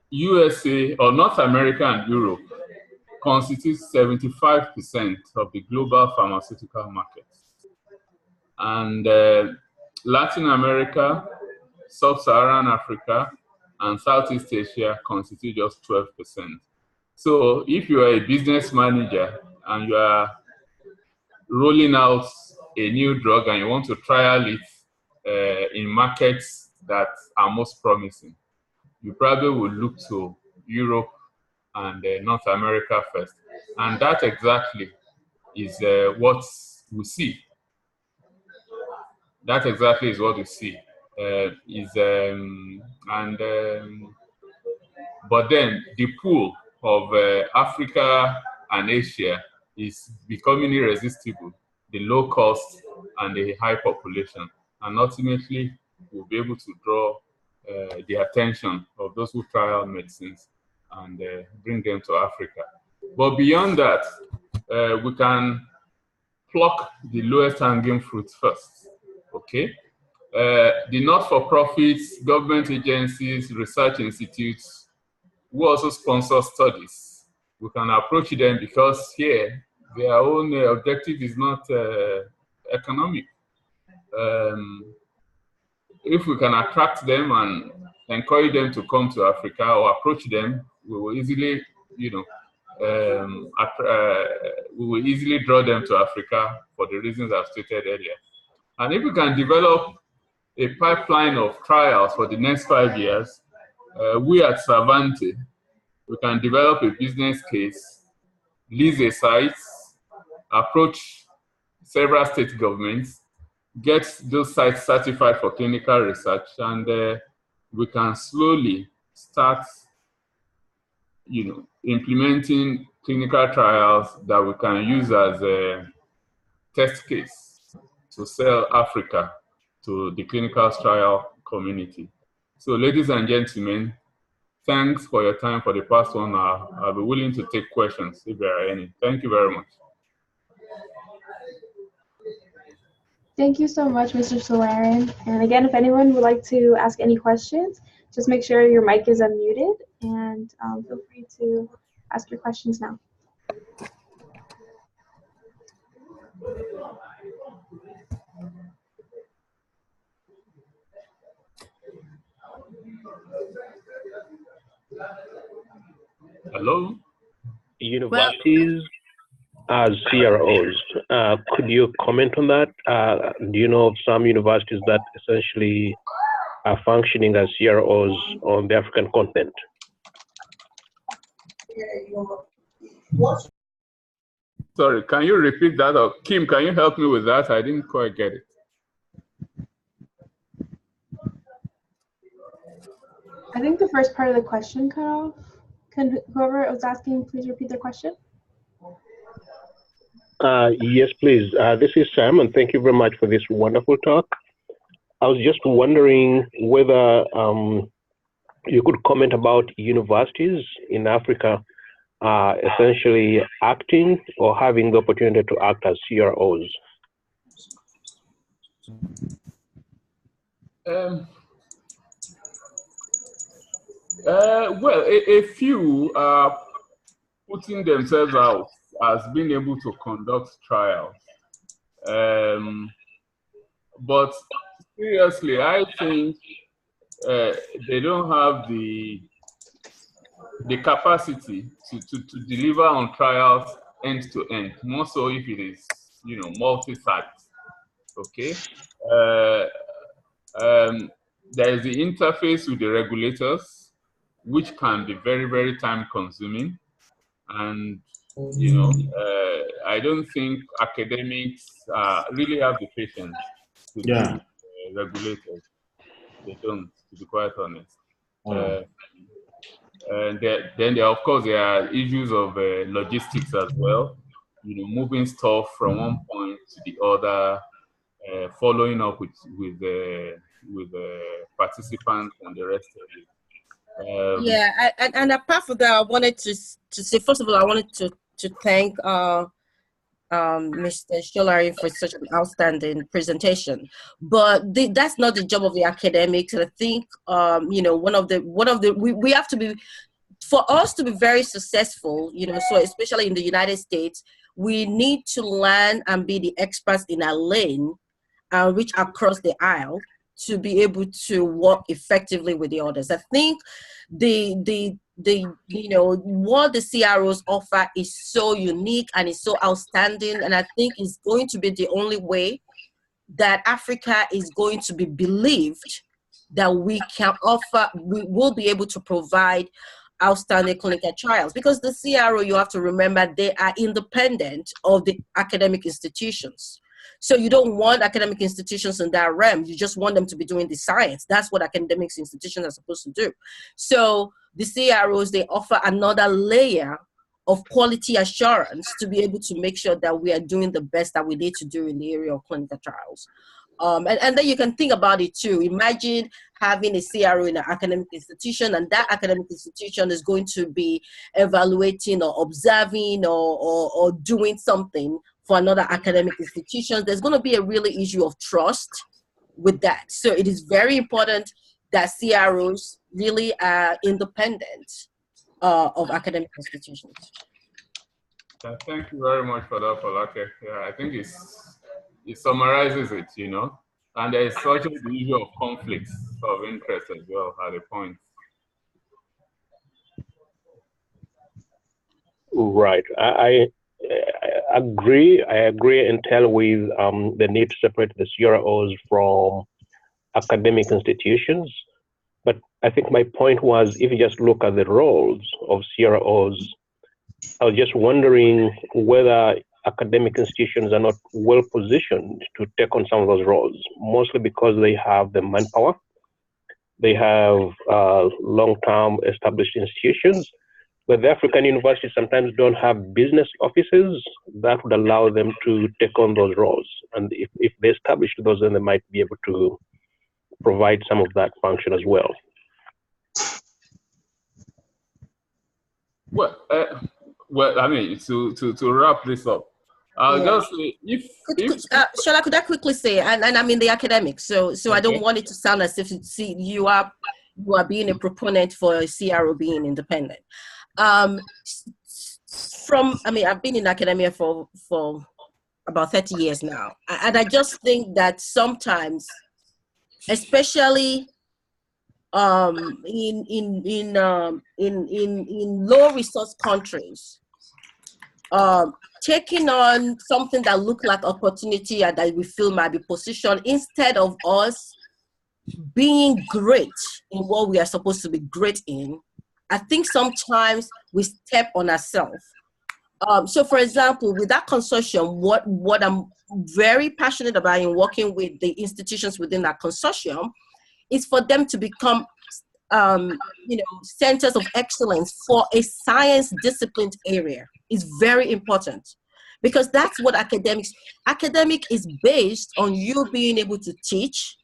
Speaker 1: USA, or North America and Europe, constitutes 75% of the global pharmaceutical market. And Latin America, Sub-Saharan Africa, and Southeast Asia constitute just 12%. So if you are a business manager and you are rolling out a new drug and you want to trial it in markets that are most promising, you probably will look to Europe and North America first. And that exactly is what we see. That exactly is what we see. But then the pool of Africa and Asia is becoming irresistible, the low cost and the high population. And ultimately, we'll be able to draw the attention of those who trial medicines and bring them to Africa. But beyond that, we can pluck the lowest hanging fruit first, okay? The not-for-profits, government agencies, research institutes who also sponsor studies, we can approach them because here, their own objective is not economic. If we can attract them and encourage them to come to Africa or approach them, we will easily, we will easily draw them to Africa for the reasons I've stated earlier. And if we can develop a pipeline of trials for the next 5 years, we at Savante, we can develop a business case, lease a site, approach several state governments, get those sites certified for clinical research, and we can slowly start, implementing clinical trials that we can use as a test case to sell Africa to the clinical trial community. So, ladies and gentlemen, thanks for your time for the past 1 hour. I'll be willing to take questions if there are any. Thank you very much.
Speaker 2: Thank you so much, Mr. Solarin. And again, if anyone would like to ask any questions, just make sure your mic is unmuted and feel free to ask your questions now.
Speaker 1: Hello?
Speaker 3: Universities as CROs. Could you comment on that? Do you know of some universities that essentially are functioning as CROs on the African continent?
Speaker 1: Sorry, can you repeat that? Or Kim, can you help me with that? I didn't quite get it.
Speaker 2: I think the first part of the question cut off. Can whoever was asking please repeat their question?
Speaker 3: Yes, please. This is Sam, and thank you very much for this wonderful talk. I was just wondering whether you could comment about universities in Africa essentially acting or having the opportunity to act as CROs.
Speaker 1: Well, a few are putting themselves out as being able to conduct trials. But seriously, I think they don't have the capacity to deliver on trials end to end, more so if it is, multi-site. Okay. There is the interface with the regulators, which can be very, very time consuming. And, I don't think academics really have the patience to deal with regulators. They don't, to be quite honest. And then of course, there are issues of logistics as well. Moving stuff from one point to the other, following up with participants and the rest of it.
Speaker 4: Yeah, and apart from that, I wanted to say, first of all, I wanted to thank Mr. Sholari for such an outstanding presentation. But that's not the job of the academics. And I think we have to be, for us to be very successful, so especially in the United States, we need to learn and be the experts in our lane and reach across the aisle to be able to work effectively with the others. I think what the CROs offer is so unique and is so outstanding, and I think it's going to be the only way that Africa is going to be believed that we will be able to provide outstanding clinical trials, because the CRO, you have to remember, they are independent of the academic institutions. So you don't want academic institutions in that realm. You just want them to be doing the science. That's what academic institutions are supposed to do. So the CROs, they offer another layer of quality assurance to be able to make sure that we are doing the best that we need to do in the area of clinical trials. And then you can think about it too. Imagine having a CRO in an academic institution, and that academic institution is going to be evaluating or observing or doing something for another academic institution. There's going to be a really issue of trust with that. So it is very important that CROs really are independent of academic institutions.
Speaker 1: Thank you very much for that, Folake. Yeah, I think it summarizes it, and there is such the issue of conflicts of interest as well at a point.
Speaker 3: Right. I agree. I agree entirely with the need to separate the CROs from academic institutions. But I think my point was, if you just look at the roles of CROs, I was just wondering whether academic institutions are not well positioned to take on some of those roles, mostly because they have the manpower, they have long-term established institutions, but the African universities sometimes don't have business offices that would allow them to take on those roles. And if they establish those, then they might be able to provide some of that function as well.
Speaker 1: Well, I mean, to wrap this up, I'll just say,
Speaker 4: Shola, could I quickly say, and I'm in the academics, so okay. I don't want it to sound as if you are being a proponent for a CRO being independent. I've been in academia for about 30 years now, and I just think that sometimes, especially in low resource countries, taking on something that looks like opportunity and that we feel might be positioned, instead of us being great in what we are supposed to be great in, I think sometimes we step on ourselves. So for example, with that consortium, what I'm very passionate about in working with the institutions within that consortium is for them to become centers of excellence for a science disciplined area. Is very important, because that's what academic is based on, you being able to teach,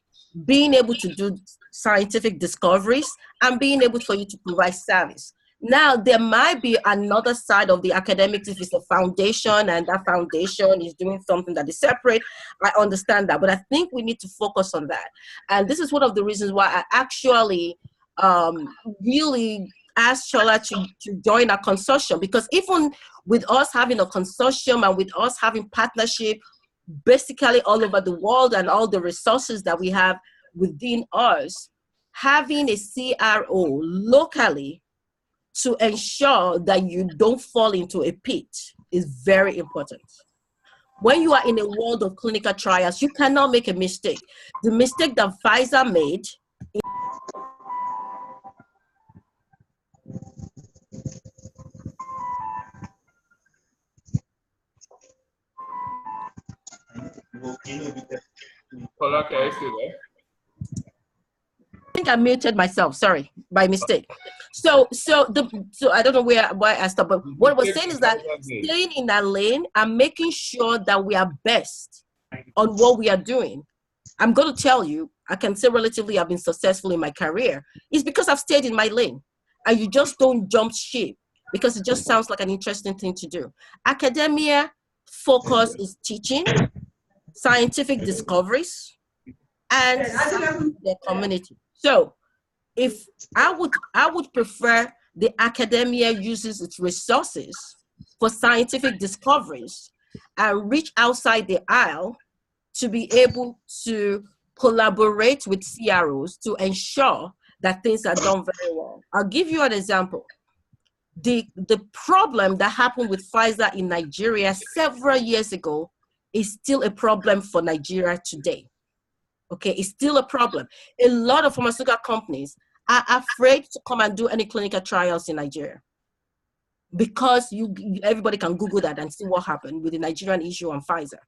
Speaker 4: being able to do scientific discoveries, and being able for you to provide service. Now, there might be another side of the academics if it's a foundation and that foundation is doing something that is separate. I understand that, but I think we need to focus on that. And this is one of the reasons why I actually really asked Shola to join a consortium, because even with us having a consortium and with us having partnership basically all over the world and all the resources that we have within us, having a CRO locally to ensure that you don't fall into a pit is very important. When you are in a world of clinical trials, you cannot make a mistake. The mistake that Pfizer made
Speaker 1: Paula, can you see there?
Speaker 4: I think I muted myself, sorry, by mistake. So I don't know why I stopped, but what I was saying is that staying in that lane and making sure that we are best on what we are doing. I'm going to tell you, I can say relatively I've been successful in my career. It's because I've stayed in my lane. And you just don't jump ship because it just sounds like an interesting thing to do. Academia focus is teaching, scientific discoveries, and the community. So if I would prefer the academia uses its resources for scientific discoveries and reach outside the aisle to be able to collaborate with CROs to ensure that things are done very well. I'll give you an example. The problem that happened with Pfizer in Nigeria several years ago is still a problem for Nigeria today. Okay, it's still a problem. A lot of pharmaceutical companies are afraid to come and do any clinical trials in Nigeria because everybody can Google that and see what happened with the Nigerian issue on Pfizer.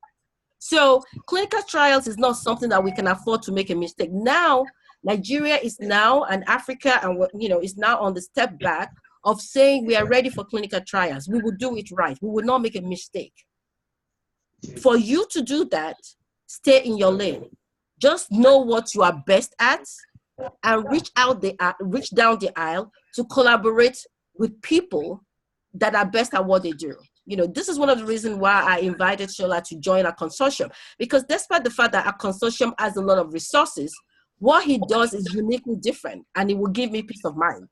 Speaker 4: So clinical trials is not something that we can afford to make a mistake. Now, Nigeria is now, and Africa, and is now on the step back of saying we are ready for clinical trials. We will do it right. We will not make a mistake. For you to do that, stay in your lane. Just know what you are best at and reach down the aisle to collaborate with people that are best at what they do. This is one of the reasons why I invited Shola to join our consortium, because despite the fact that our consortium has a lot of resources, what he does is uniquely different, and it will give me peace of mind.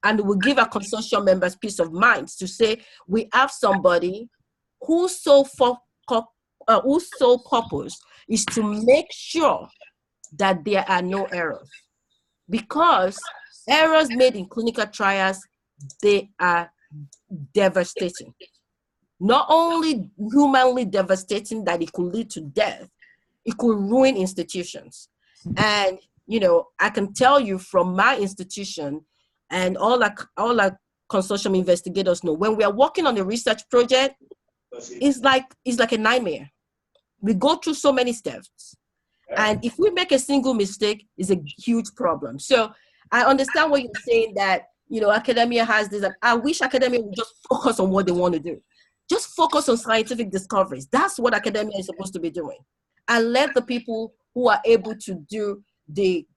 Speaker 4: And it will give our consortium members peace of mind to say, we have somebody whose sole purpose is to make sure that there are no errors. Because errors made in clinical trials, they are devastating. Not only humanly devastating that it could lead to death, it could ruin institutions. And, I can tell you from my institution, and all our consortium investigators know, when we are working on a research project, it's like a nightmare. We go through so many steps. And if we make a single mistake, it's a huge problem. So I understand what you're saying, that, academia has this, and I wish academia would just focus on what they want to do. Just focus on scientific discoveries. That's what academia is supposed to be doing. And let the people who are able to do the,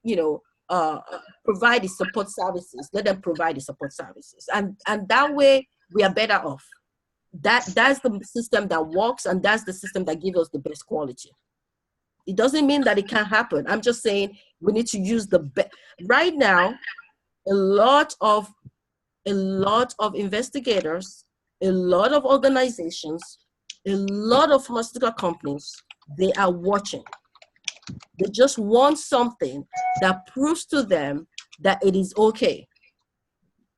Speaker 4: provide the support services, let them provide the support services. And that way we are better off. That's the system that works, and that's the system that gives us the best quality. It doesn't mean that it can't happen. I'm just saying we need to use the best. Right now, a lot of investigators, a lot of organizations, a lot of pharmaceutical companies, they are watching. They just want something that proves to them that it is okay.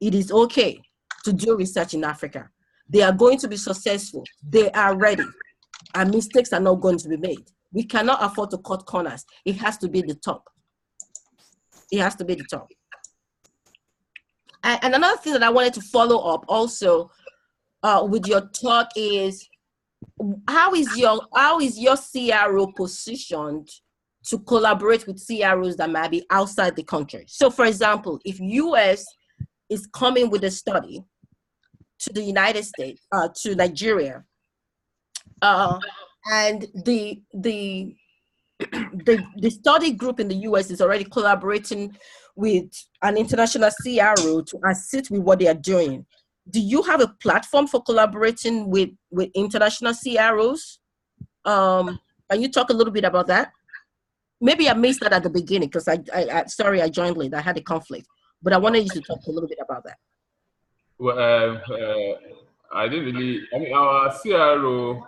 Speaker 4: It is okay to do research in Africa. They are going to be successful. They are ready. And mistakes are not going to be made. We cannot afford to cut corners. It has to be the top. It has to be the top. And another thing that I wanted to follow up also with your talk is, how is your CRO positioned to collaborate with CROs that might be outside the country? So for example, if US is coming with a study to the United States, to Nigeria, and the study group in the US is already collaborating with an international CRO to assist with what they are doing. Do you have a platform for collaborating with international CROs? Can you talk a little bit about that? Maybe I missed that at the beginning because sorry, I joined late. I had a conflict, but I wanted you to talk a little bit about that.
Speaker 1: Well, I didn't really. I mean, our CRO,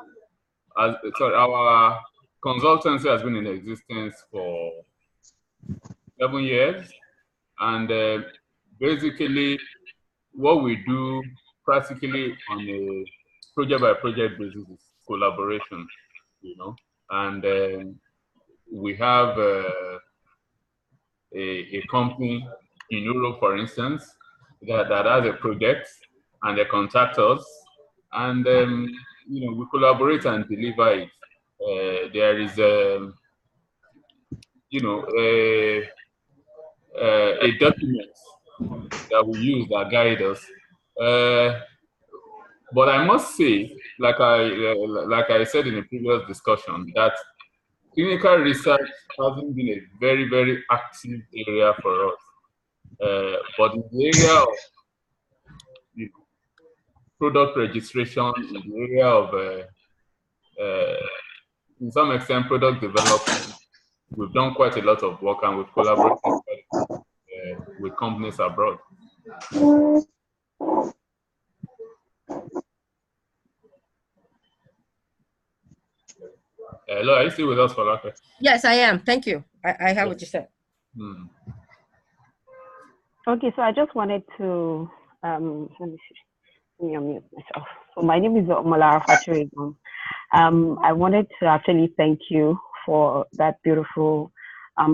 Speaker 1: our consultancy has been in existence for 7 years, and basically, what we do practically on a project-by-project basis is collaboration, and we have a company in Europe, for instance, that has a project, and they contact us, and we collaborate and deliver it. There is a document that we use that guide us. But I must say, like I said in a previous discussion, that clinical research hasn't been a very, very active area for us. But in the area of product registration, in the area of, in some extent, product development, we've done quite a lot of work, and we've collaborated with companies abroad. Hello, are you still with us, Falaka?
Speaker 4: Yes, I am. Thank you. I have what you said.
Speaker 5: Okay, so I just wanted to let me unmute myself. So my name is Omolara Faturegum. I wanted to actually thank you for that beautiful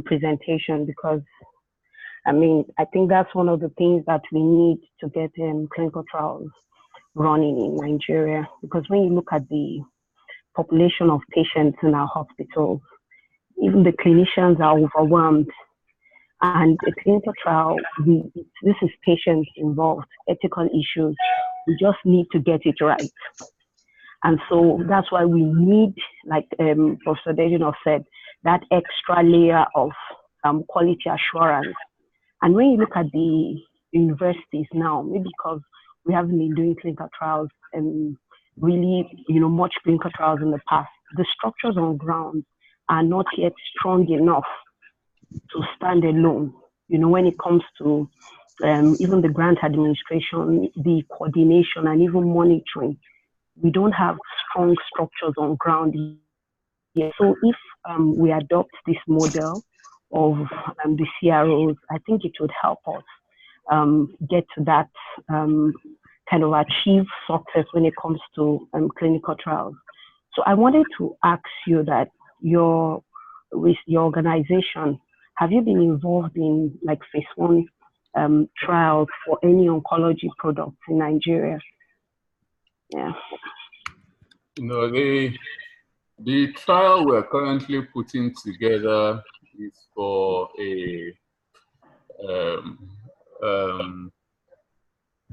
Speaker 5: presentation, because I mean, I think that's one of the things that we need to get clinical trials running in Nigeria, because when you look at the population of patients in our hospitals, even the clinicians are overwhelmed. And a clinical trial, this is patients involved, ethical issues. We just need to get it right. And so that's why we need, like Professor Dejino said, that extra layer of quality assurance. And when you look at the universities now, maybe because we haven't been doing clinical trials and really, much clinical trials in the past, the structures on ground are not yet strong enough to stand alone. When it comes to even the grant administration, the coordination, and even monitoring, we don't have strong structures on ground yet. So if we adopt this model of the CROs, I think it would help us get to that kind of achieve success when it comes to clinical trials. So I wanted to ask you that with your organization, have you been involved in like phase 1 trials for any oncology products in Nigeria? Yeah.
Speaker 1: The trial we're currently putting together is for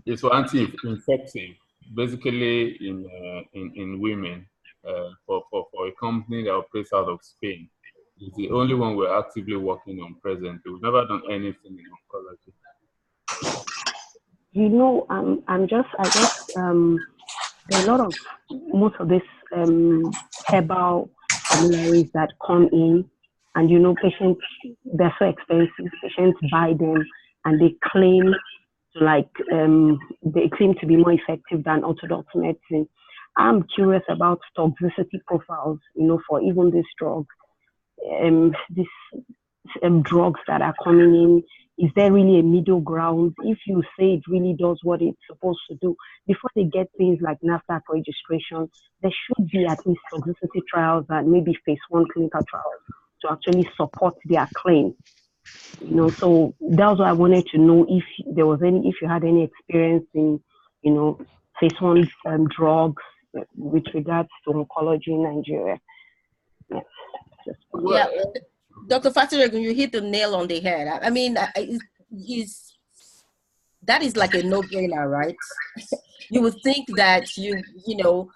Speaker 1: it's for anti-infective, basically in women, for a company that operates out of Spain. It's the only one we're actively working on presently. We've never done anything in oncology.
Speaker 5: There are a lot of, most of this herbal formularies that come in, and patients, they're so expensive. Patients buy them, and they claim to be more effective than orthodox medicine. I'm curious about toxicity profiles, for even these drugs. Drugs that are coming in, is there really a middle ground? If you say it really does what it's supposed to do, before they get things like NAFDAC registration, there should be at least toxicity trials and maybe phase 1 clinical trials to actually support their claim. So that's what I wanted to know, if you had any experience in, phase 1 drugs with regards to oncology in Nigeria. Yeah.
Speaker 4: Yeah, Dr. Faturegum, you hit the nail on the head. I mean, that is like a no-brainer, right? You would think that we will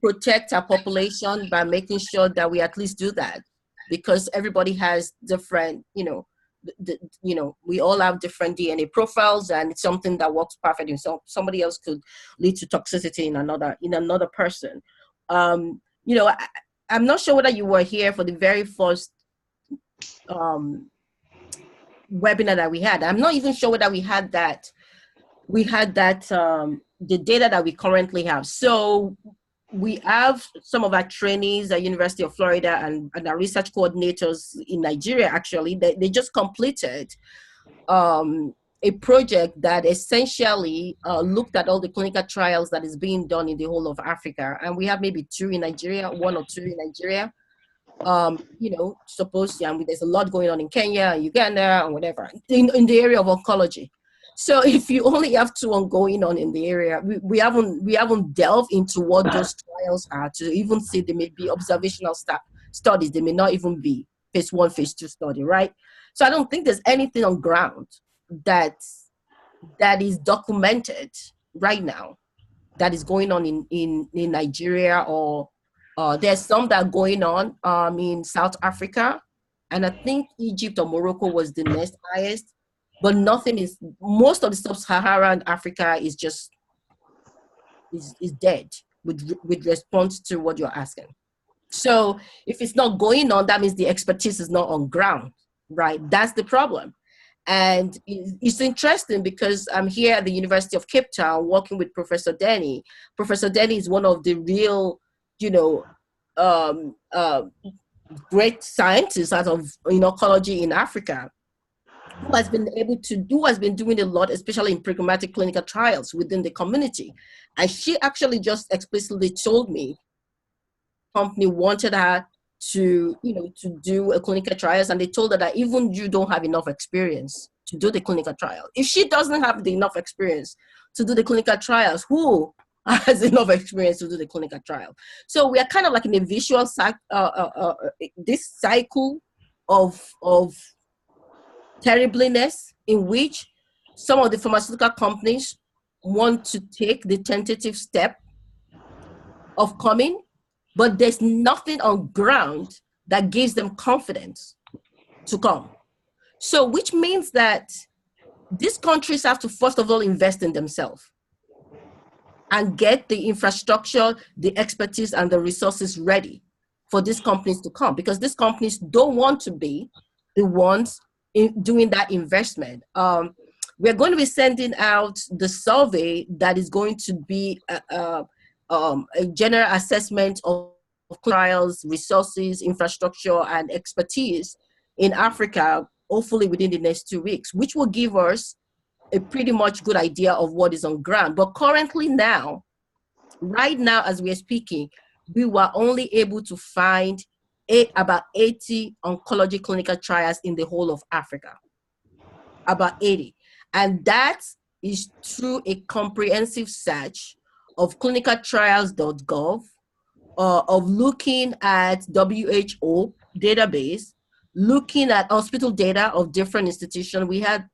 Speaker 4: protect our population by making sure that we at least do that, because everybody has different, you know, we all have different DNA profiles, and it's something that works perfect in somebody else could lead to toxicity in another person. You know, I'm not sure whether you were here for the very first webinar that we had. I'm not even sure whether we had that the data that we currently have. So we have some of our trainees at University of Florida and our research coordinators in Nigeria, actually, they just completed a project that essentially looked at all the clinical trials that is being done in the whole of Africa. And we have maybe 2 in Nigeria, 1 or 2 in Nigeria. You know, there's a lot going on in Kenya, Uganda, and whatever, in the area of oncology. So if you only have 2 ongoing on in the area, we haven't delved into what those trials are to even see. They may be observational studies. They may not even be phase 1, phase 2 study, right? So I don't think there's anything on ground that is documented right now that is going on in Nigeria, or there's some that are going on in South Africa, and I think Egypt or Morocco was the next highest. But most of the sub-Saharan Africa is just is dead with response to what you're asking. So if it's not going on, that means the expertise is not on ground, right? That's the problem. And it's interesting because I'm here at the University of Cape Town working with Professor Denny. Professor Denny is one of the real, you know, great scientists out of oncology in Africa, who has been doing a lot, especially in programmatic clinical trials within the community. And she actually just explicitly told me the company wanted her to do a clinical trials, and they told her that even you don't have enough experience to do the clinical trial. If she doesn't have enough experience to do the clinical trials, who has enough experience to do the clinical trial? So we are kind of like in a visual this cycle of terribleness, in which some of the pharmaceutical companies want to take the tentative step of coming, but there's nothing on ground that gives them confidence to come. So which means that these countries have to first of all invest in themselves and get the infrastructure, the expertise, and the resources ready for these companies to come, because these companies don't want to be the ones doing that investment. We're going to be sending out the survey that is going to be a general assessment of trials, resources, infrastructure, and expertise in Africa, hopefully within the next 2 weeks, which will give us a pretty much good idea of what is on ground. But currently right now, as we are speaking, we were only able to find about 80 oncology clinical trials in the whole of Africa, about 80. And that is through a comprehensive search of clinicaltrials.gov, of looking at WHO database, looking at hospital data of different institutions. We had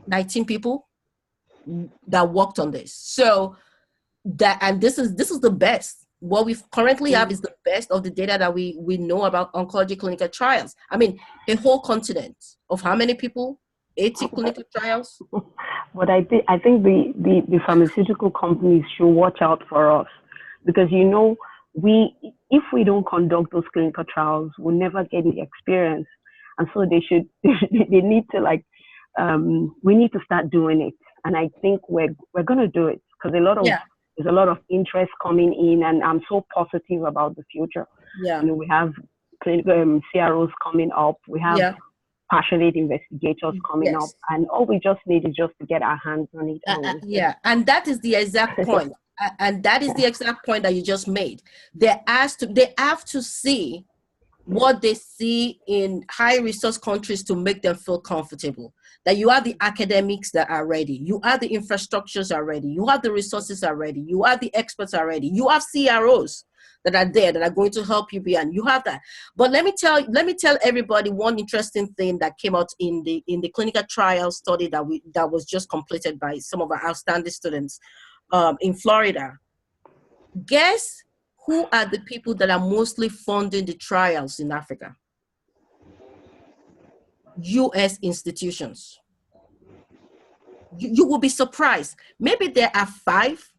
Speaker 4: 19 people that worked on this. So this is the best. What we currently have is the best of the data that we know about oncology clinical trials. I mean, a whole continent of how many people? 80 clinical trials.
Speaker 5: But I think the pharmaceutical companies should watch out for us, because if we don't conduct those clinical trials, we'll never get the experience. And so they need to we need to start doing it. And I think we're going to do it, because there's a lot of interest coming in, and I'm so positive about the future.
Speaker 4: Yeah.
Speaker 5: We have CROs coming up. We have passionate investigators coming up, and all we just need is just to get our hands on it.
Speaker 4: And that is the exact point. And that is the exact point that you just made. They have to see what they see in high resource countries to make them feel comfortable. That you have the academics that are ready, you have the infrastructures are ready, you have the resources are ready, you have the experts are ready, you have CROs that are there that are going to help you beyond. You have that. But let me tell everybody one interesting thing that came out in the clinical trial study that was just completed by some of our outstanding students in Florida. Guess who are the people that are mostly funding the trials in Africa? US institutions. You will be surprised. Maybe there are 5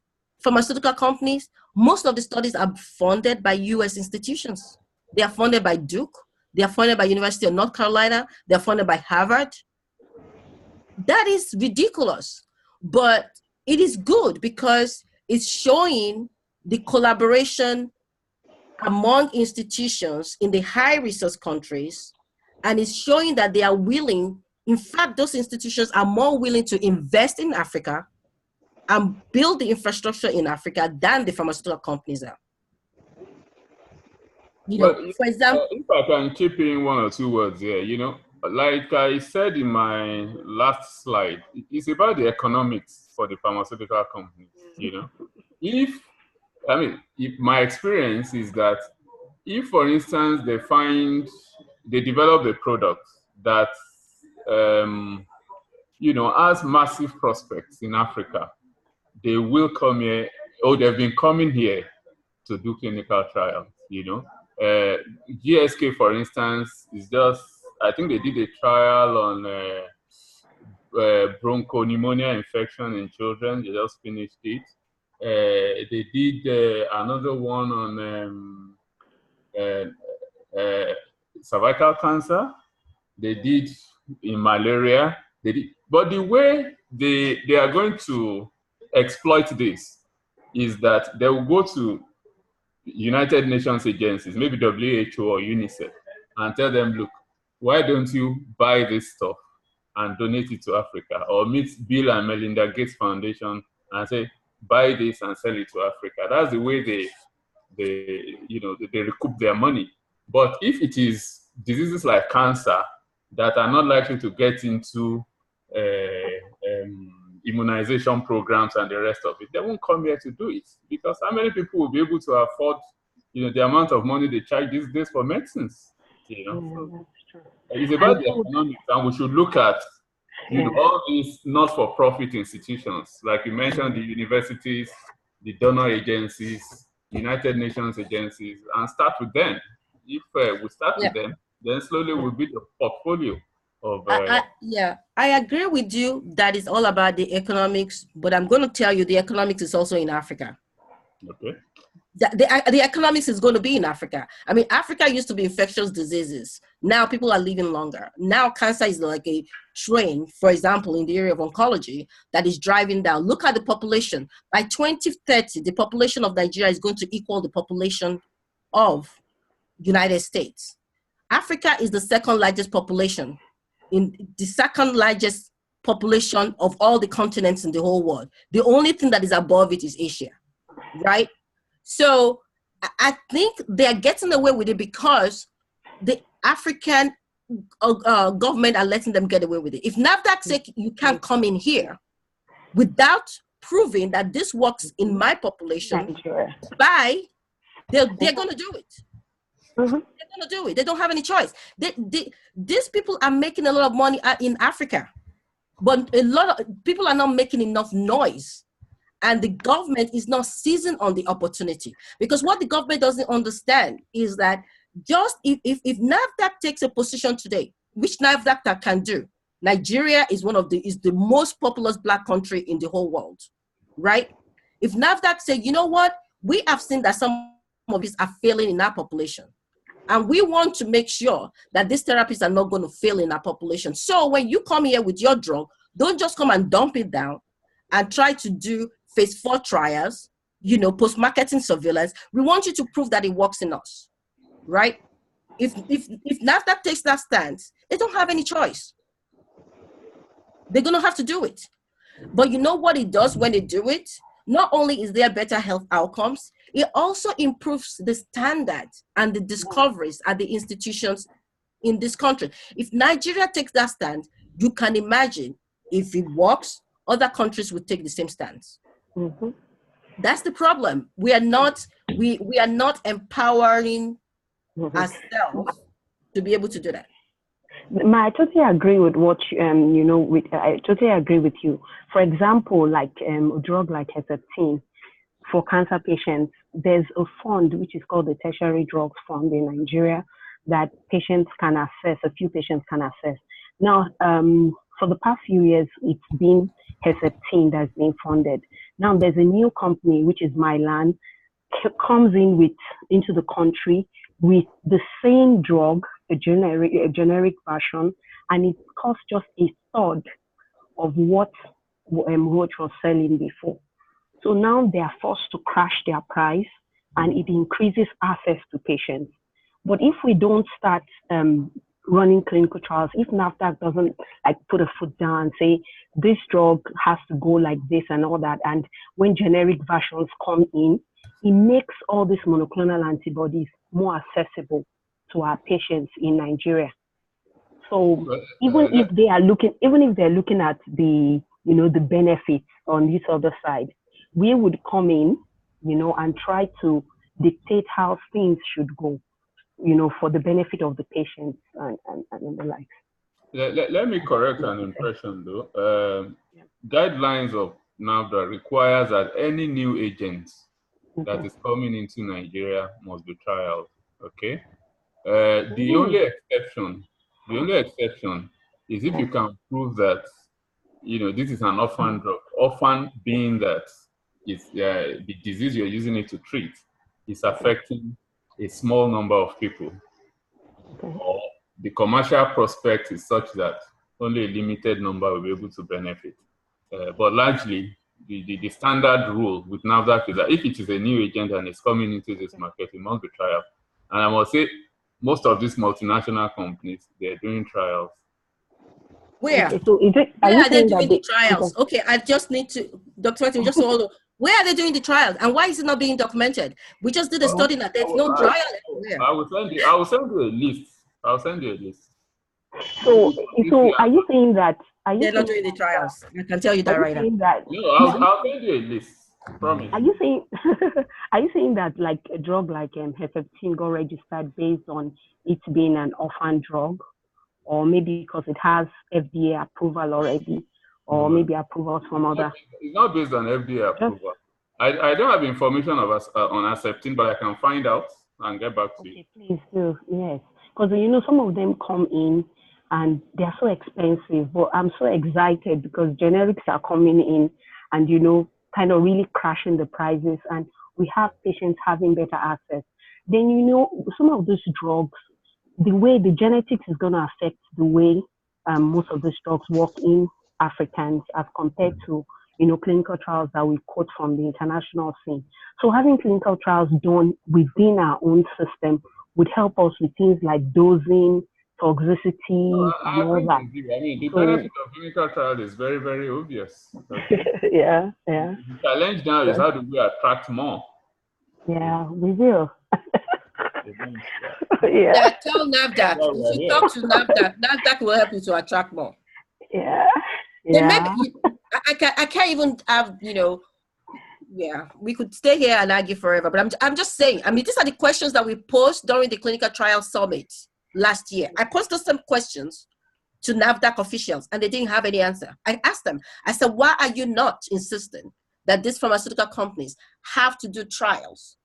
Speaker 4: pharmaceutical companies. Most of the studies are funded by US institutions. They are funded by Duke. They are funded by University of North Carolina. They are funded by Harvard. That is ridiculous. But it is good because it's showing the collaboration among institutions in the high resource countries, and it's showing that they are willing, in fact, those institutions are more willing to invest in Africa and build the infrastructure in Africa than the pharmaceutical companies are. For example,
Speaker 1: if I can chip in 1 or 2 words here, like I said in my last slide, it's about the economics for the pharmaceutical companies. If my experience is that if, for instance, they develop a product that has massive prospects in Africa, they will come here, or they've been coming here to do clinical trials. GSK, for instance, I think they did a trial on bronchopneumonia infection in children. They just finished it. They did another one on cervical cancer. They did in malaria. But the way they are going to exploit this is that they will go to United Nations agencies, maybe WHO or UNICEF, and tell them, look, why don't you buy this stuff and donate it to Africa? Or meet Bill and Melinda Gates Foundation and say, buy this and sell it to Africa. That's the way they recoup their money. But if it is diseases like cancer that are not likely to get into immunization programs and the rest of it, they won't come here to do it, because how many people will be able to afford the amount of money they charge these days for medicines? So it's about the economics, and we should look at all these not-for-profit institutions, like you mentioned, the universities, the donor agencies, United Nations agencies, and start with them. If we start with them, then slowly we'll build a portfolio of.
Speaker 4: I agree with you that it's all about the economics, but I'm going to tell you the economics is also in Africa.
Speaker 1: Okay.
Speaker 4: The economics is going to be in Africa. I mean, Africa used to be infectious diseases. Now people are living longer. Now cancer is like a train, for example, in the area of oncology that is driving down. Look at the population. By 2030, the population of Nigeria is going to equal the population of United States. Africa is the second largest population, the second largest population of all the continents in the whole world. The only thing that is above it is Asia, right? So I think they're getting away with it because the African government are letting them get away with it. If NAFDAC say you can't come in here without proving that this works in my population, they're going to do it. They're going to do it. They don't have any choice. These people are making a lot of money in Africa, but a lot of people are not making enough noise. And the government is not seizing on the opportunity, because what the government doesn't understand is that just if NAFDAC takes a position today, which NAFDAC can do, Nigeria is the most populous Black country in the whole world, right? If NAFDAC say, you know what, we have seen that some of these are failing in our population, and we want to make sure that these therapies are not going to fail in our population. So when you come here with your drug, don't just come and dump it down and try to do phase 4 trials, post-marketing surveillance. We want you to prove that it works in us, right? If NAFDAC takes that stance, they don't have any choice. They're going to have to do it. But you know what it does when they do it? Not only is there better health outcomes, it also improves the standards and the discoveries at the institutions in this country. If Nigeria takes that stand, you can imagine if it works, other countries would take the same stance. Mm-hmm. That's the problem. We are not empowering ourselves to be able to do that.
Speaker 5: I totally agree with what I totally agree with you. For example, like a drug like Herceptin for cancer patients, there's a fund which is called the Tertiary Drugs Fund in Nigeria that patients can access. A few patients can access. Now, for the past few years, it's been Herceptin that's been funded. Now there's a new company, which is Mylan, comes into the country with the same drug, a generic version, and it costs just a third of what Roche was selling before. So now they are forced to crash their price, and it increases access to patients. But if we don't start running clinical trials, if NAFDAC doesn't like put a foot down and say this drug has to go like this and all that, and when generic versions come in, it makes all these monoclonal antibodies more accessible to our patients in Nigeria. So even if they're looking at the the benefits on this other side, we would come in, and try to dictate how things should go, for the benefit of the patients and the like.
Speaker 1: Let me correct an impression though. Guidelines of NAFDA requires that any new agent that is coming into Nigeria must be trialed. Okay. The only exception is if you can prove that this is an orphan drug. Orphan being that it's the disease you're using it to treat is affecting a small number of people. Or the commercial prospect is such that only a limited number will be able to benefit. But largely, the standard rule with NAFDAC is that if it is a new agent and it's coming into this market, it must be trialed. And I must say, most of these multinational companies, they're doing trials.
Speaker 4: Where?
Speaker 5: Okay, so
Speaker 4: where are they doing the trials? Okay, I just need to, Dr. Martin, just hold on. Where are they doing the trials, and why is it not being documented? We just did a study that there's no trial anywhere.
Speaker 1: I will send you a list. I'll send you a list.
Speaker 5: So are you saying that?
Speaker 4: They're not doing the trials. I can tell you that right now.
Speaker 1: No, I'll send you a list. Promise.
Speaker 5: Are you saying that like a drug like Herceptin got registered based on it being an orphan drug, or maybe because it has FDA approval already, or maybe approvals from other?
Speaker 1: It's not based on FDA approval. I don't have information of us on Herceptin, but I can find out and get back to you.
Speaker 5: Please do, yes. Because some of them come in and they're so expensive, but I'm so excited because generics are coming in and kind of really crashing the prices, and we have patients having better access. Then some of those drugs, the way the genetics is going to affect the way most of these drugs work in Africans as compared to clinical trials that we quote from the international scene. So having clinical trials done within our own system would help us with things like dosing, toxicity, and all that.
Speaker 1: I mean, the benefit of clinical trial is very, very obvious. Okay?
Speaker 5: Yeah.
Speaker 1: The challenge now is how do we attract more?
Speaker 5: Yeah, we will.
Speaker 4: Yeah, tell NAFDAC. If you talk to NAFDAC, NAFDAC will help you to attract more.
Speaker 5: Yeah.
Speaker 4: Maybe, I can't even have, we could stay here and argue forever, but I'm just saying, I mean, these are the questions that we posed during the clinical trial summit last year. I posed some questions to NAFDAC officials and they didn't have any answer. I asked them, I said, why are you not insisting that these pharmaceutical companies have to do trials?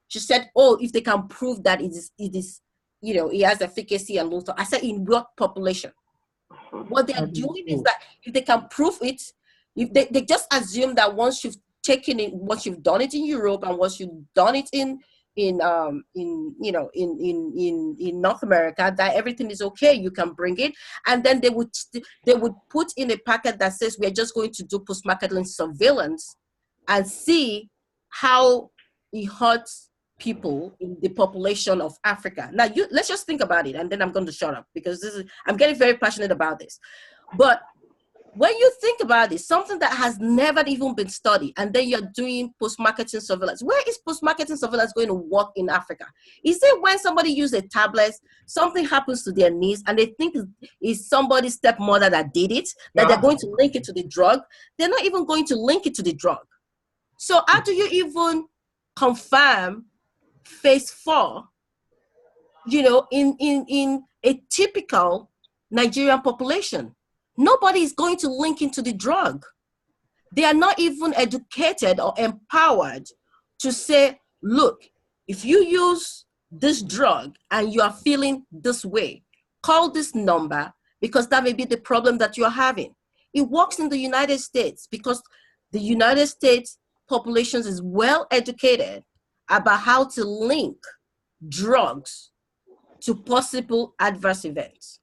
Speaker 4: She said, oh, if they can prove that it is it has efficacy and low. I said, in what population? What they're doing is that if they can prove it, if they just assume that once you've taken it, once you've done it in Europe and once you've done it in North America, that everything is okay, you can bring it, and then they would put in a packet that says we're just going to do post-marketing surveillance and see how it hurts people in the population of Africa. Now, let's just think about it, and then I'm going to shut up because I'm getting very passionate about this. But when you think about it, something that has never even been studied, and then you're doing post-marketing surveillance. Where is post-marketing surveillance going to work in Africa? Is it when somebody uses a tablet, something happens to their niece, and they think it's somebody's stepmother that did it, that they're going to link it to the drug? They're not even going to link it to the drug. So how do you even confirm phase 4, in a typical Nigerian population? Nobody is going to link into the drug. They are not even educated or empowered to say, look, if you use this drug and you are feeling this way, call this number because that may be the problem that you're having. It works in the United States because the United States populations is well educated about how to link drugs to possible adverse events.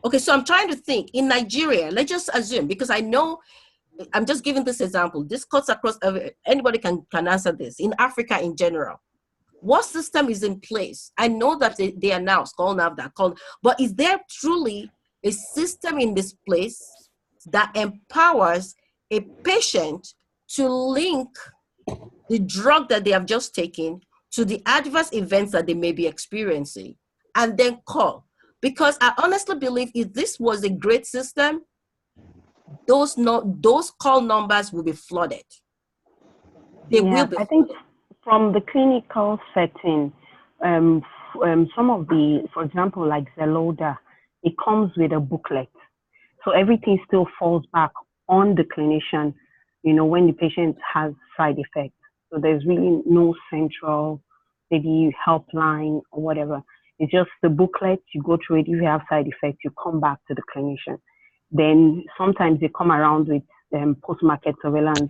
Speaker 4: Okay, so I'm trying to think in Nigeria, let's just assume, because I know, I'm just giving this example. This cuts across, anybody can answer this. In Africa in general, what system is in place? I know that they are now called NAFDAC, but is there truly a system in this place that empowers a patient to link the drug that they have just taken to the adverse events that they may be experiencing and then call? Because I honestly believe if this was a great system, those call numbers will be flooded. They will be.
Speaker 5: I think from the clinical setting, some of the, for example, like Zeloda, it comes with a booklet. So everything still falls back on the clinician, you know, when the patient has side effects. So there's really no central, maybe helpline or whatever. It's just the booklet, you go through it. If you have side effects, you come back to the clinician. Then sometimes they come around with post-market surveillance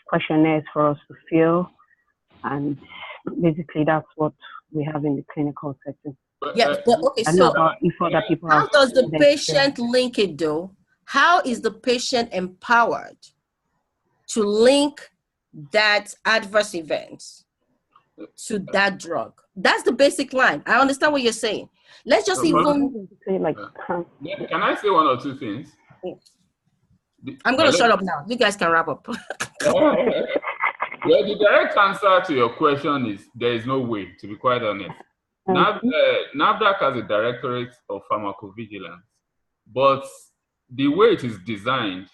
Speaker 5: questionnaires for us to fill. And basically that's what we have in the clinical setting.
Speaker 4: Yes, but okay, so
Speaker 5: if other people
Speaker 4: how does the patient link it though? How is the patient empowered to link that adverse events to that drug? That's the basic line. I understand what you're saying. Let's just even
Speaker 5: like.
Speaker 1: Can I say one or two things?
Speaker 4: I'm going to shut up now. You guys can wrap up.
Speaker 1: Well, the direct answer to your question is there is no way, to be quite honest. NAFDAC has a directorate of pharmacovigilance, but the way it is designed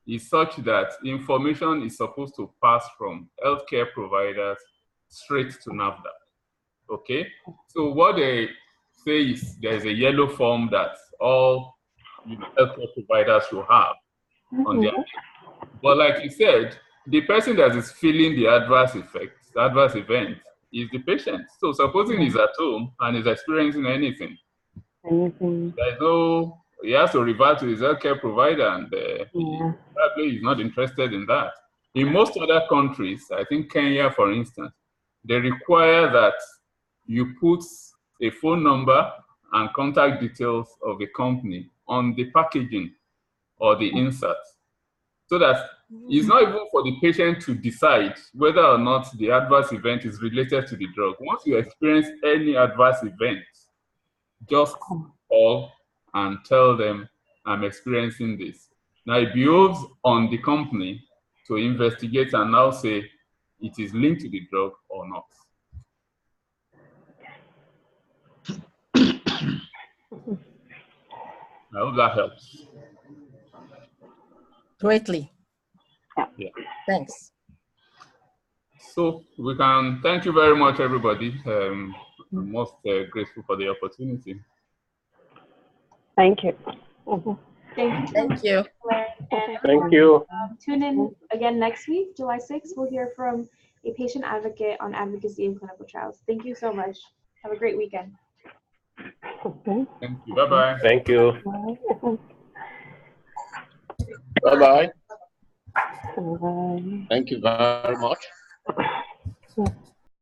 Speaker 1: is such that information is supposed to pass from healthcare providers straight to NAFDAC. Okay? So what they say is there's a yellow form that all healthcare providers should have on their. But like you said, the person that is feeling the adverse event is the patient. So supposing he's at home and is experiencing anything, there's no, he has to revert to his healthcare provider, and probably he's not interested in that. In most other countries, I think Kenya, for instance, they require that you put a phone number and contact details of a company on the packaging or the insert, so that it's not even for the patient to decide whether or not the adverse event is related to the drug. Once you experience any adverse event, just call and tell them, I'm experiencing this. Now it behoves on the company to investigate and now say it is linked to the drug or not. I hope that helps.
Speaker 4: Greatly.
Speaker 1: Yeah.
Speaker 4: Thanks.
Speaker 1: So we can thank you very much, everybody. I'm most grateful for the opportunity.
Speaker 5: Thank you.
Speaker 2: Thank you. And
Speaker 3: Thank you.
Speaker 2: Tune in again next week, July 6th. We'll hear from a patient advocate on advocacy in clinical trials. Thank you so much. Have a great weekend.
Speaker 1: Thank you. Bye-bye.
Speaker 3: Thank you.
Speaker 6: Bye-bye. Thank you very much.